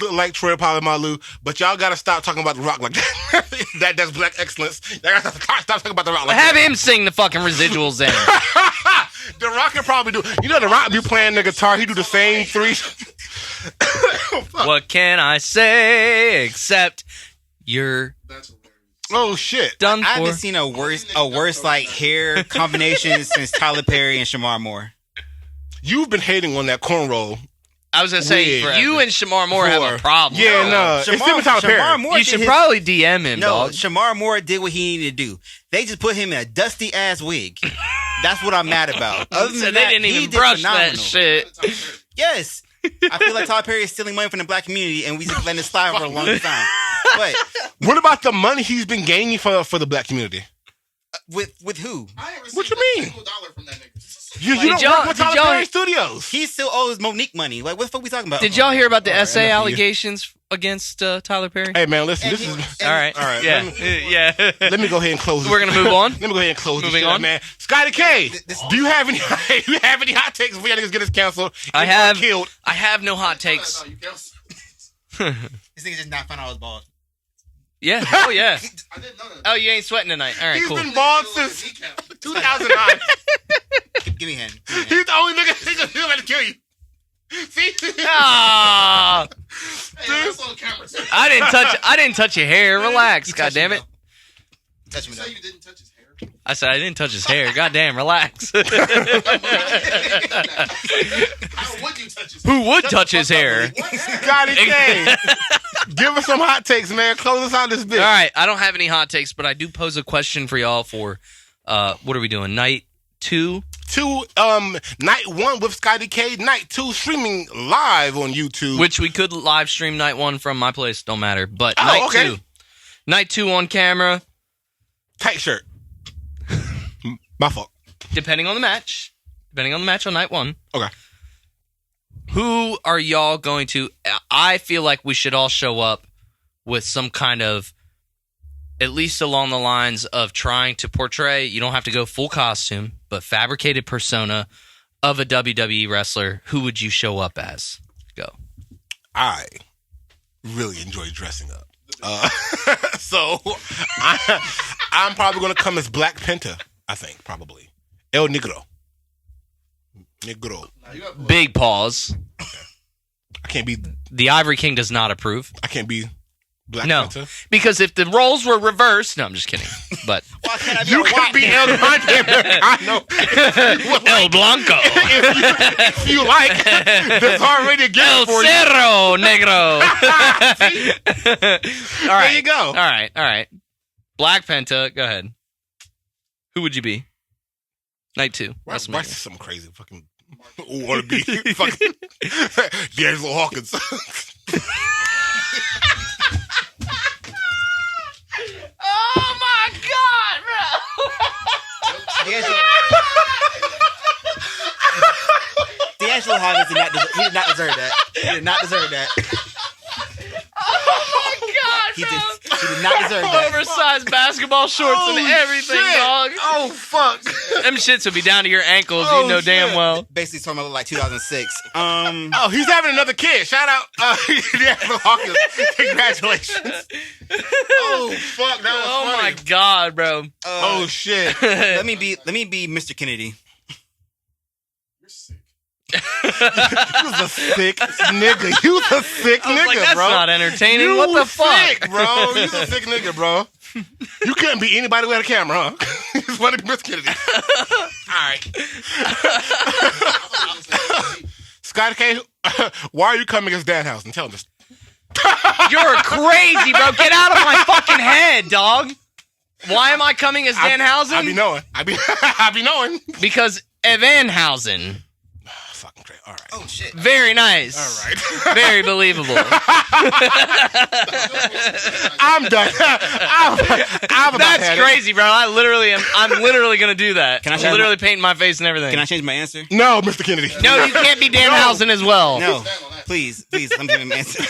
look like Troy Polamalu, but y'all gotta stop talking about The Rock like that. That's black excellence. Y'all gotta stop talking about The Rock like Have that. him sing the fucking residuals then. The Rock can probably do. You know, The Rock be playing the guitar. He do the same three. What can I say except you're That's hilarious. Oh shit! done I for? haven't seen a worse like hair combination since Tyler Perry and Shamar Moore. You've been hating on that cornrow. I was gonna say Weird. you and Shamar Moore have a problem. Yeah, no. It's different Tyler Perry. Shamar Moore You did should his- probably DM him, No, dog. Shamar Moore did what he needed to do. They just put him in a dusty ass wig. That's what I'm mad about. Other So than they that, didn't he even did brush phenomenal. that shit. Yes. I feel like Tyler Perry is stealing money from the black community, and we just letting it slide for a long time. But What about the money he's been gaining for the black community? with who? I ain't received What you a mean? single dollar from that nigga. You Did don't y'all- work with did Tyler y'all- Perry Studios. He still owes Monique money. Like, what the fuck we talking about? Did y'all hear about the All right, essay enough of you. allegations against Tyler Perry? Hey man, listen. And This he- is. and- All right. All right, Yeah. let Yeah. Let me go ahead and close. We're gonna move on. Let me go ahead and close. Moving this shit, on. man. Scotty K, This- do you have any? Do you have any hot takes before y'all niggas get us canceled? I If you have. are killed. I have no hot takes. No, you can't. This nigga just not found out I was bald. Yeah. Oh yeah. I didn't know that. Oh, you ain't sweating tonight. All right. He's Cool. been bald Like a since kneecap. 2009. Give me a hand. Give me a hand. He's the only nigga who's about to kill you. See? Ah, Hey, that's on camera. Too. I didn't touch your hair. Relax. You God touched damn me, it. though. Touch You me say though. you didn't touch his hair. I said I didn't touch his hair. God damn. Relax. How would you touch his hair? Who would touch his hair? Scotty K, give us some hot takes, man. Close us out this bitch. All right. I don't have any hot takes, but I do pose a question for y'all for what are we doing? Night 2? Night 1 with Scotty K. Night 2 streaming live on YouTube. Which we could live stream night 1 from my place. Don't matter. But Oh, night okay. 2. Night 2 on camera, Tight shirt. My fault. depending on the match. Depending on the match on night 1. Okay. Who are y'all going to... I feel like we should all show up with some kind of, at least along the lines of trying to portray, you don't have to go full costume, but fabricated persona of a WWE wrestler. Who would you show up as? Go. I really enjoy dressing up. So I'm probably going to come as Black Penta, I think, probably. El Negro. Negro. Nah, you got Big pause. I can't be The Ivory King does not approve. Black No, Penta. because if the roles were reversed... No, I'm just kidding. But Why can't I be You a can white be man? El Grande. I know. El Blanco. If you like, there's already a gift El for you. Cerro Negro. All right. There you go. All right. Black Penta, go ahead. Who would you be? Night 2. Why That's is me. some crazy fucking want to be fucking D'Angelo Hawkins? Oh my god, D'Angelo Hawkins did not deserve that. He did not deserve that. Oh my god, He did. He did not deserve that. Oversized basketball shorts and everything, shit. dog. Oh, fuck. Them shits would be down to your ankles. Oh, You know damn shit. well. Basically, told me look like 2006. Oh, he's having another kid. Shout out. Yeah, Hawkins. Congratulations. Oh, fuck. That was Oh funny. my god, bro. Oh, shit. Let me be Mr. Kennedy. You're sick. You was a sick nigga. You was a sick I was nigga, like, that's bro. not entertaining. You What the was fuck? sick, bro. You was a sick nigga, bro. You couldn't beat anybody with a camera, huh? You just wanted to be Mr. Kennedy. All right. Scott K, why are you coming as Danhausen? Tell him this. You're crazy, bro. Get out of my fucking head, dog. Why am I coming as Danhausen? I be knowing. I be knowing. Because Evanhausen. Fucking crazy. All right. Oh shit. Very nice. All right. Very believable. I'm done. I'm about That's had it. crazy, bro. I'm literally gonna do that. Can I I'm try literally painting my face and everything. Can I change my answer? No, Mr. Kennedy. No, you can't be Danhausen as well. No. Please. I'm giving my answer.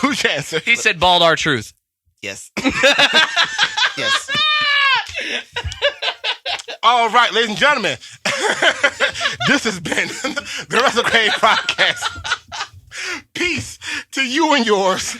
Who's your answer? He said bald R-Truth. Yes. Yes. All right, ladies and gentlemen, this has been the WrestleCrave podcast. Peace to you and yours.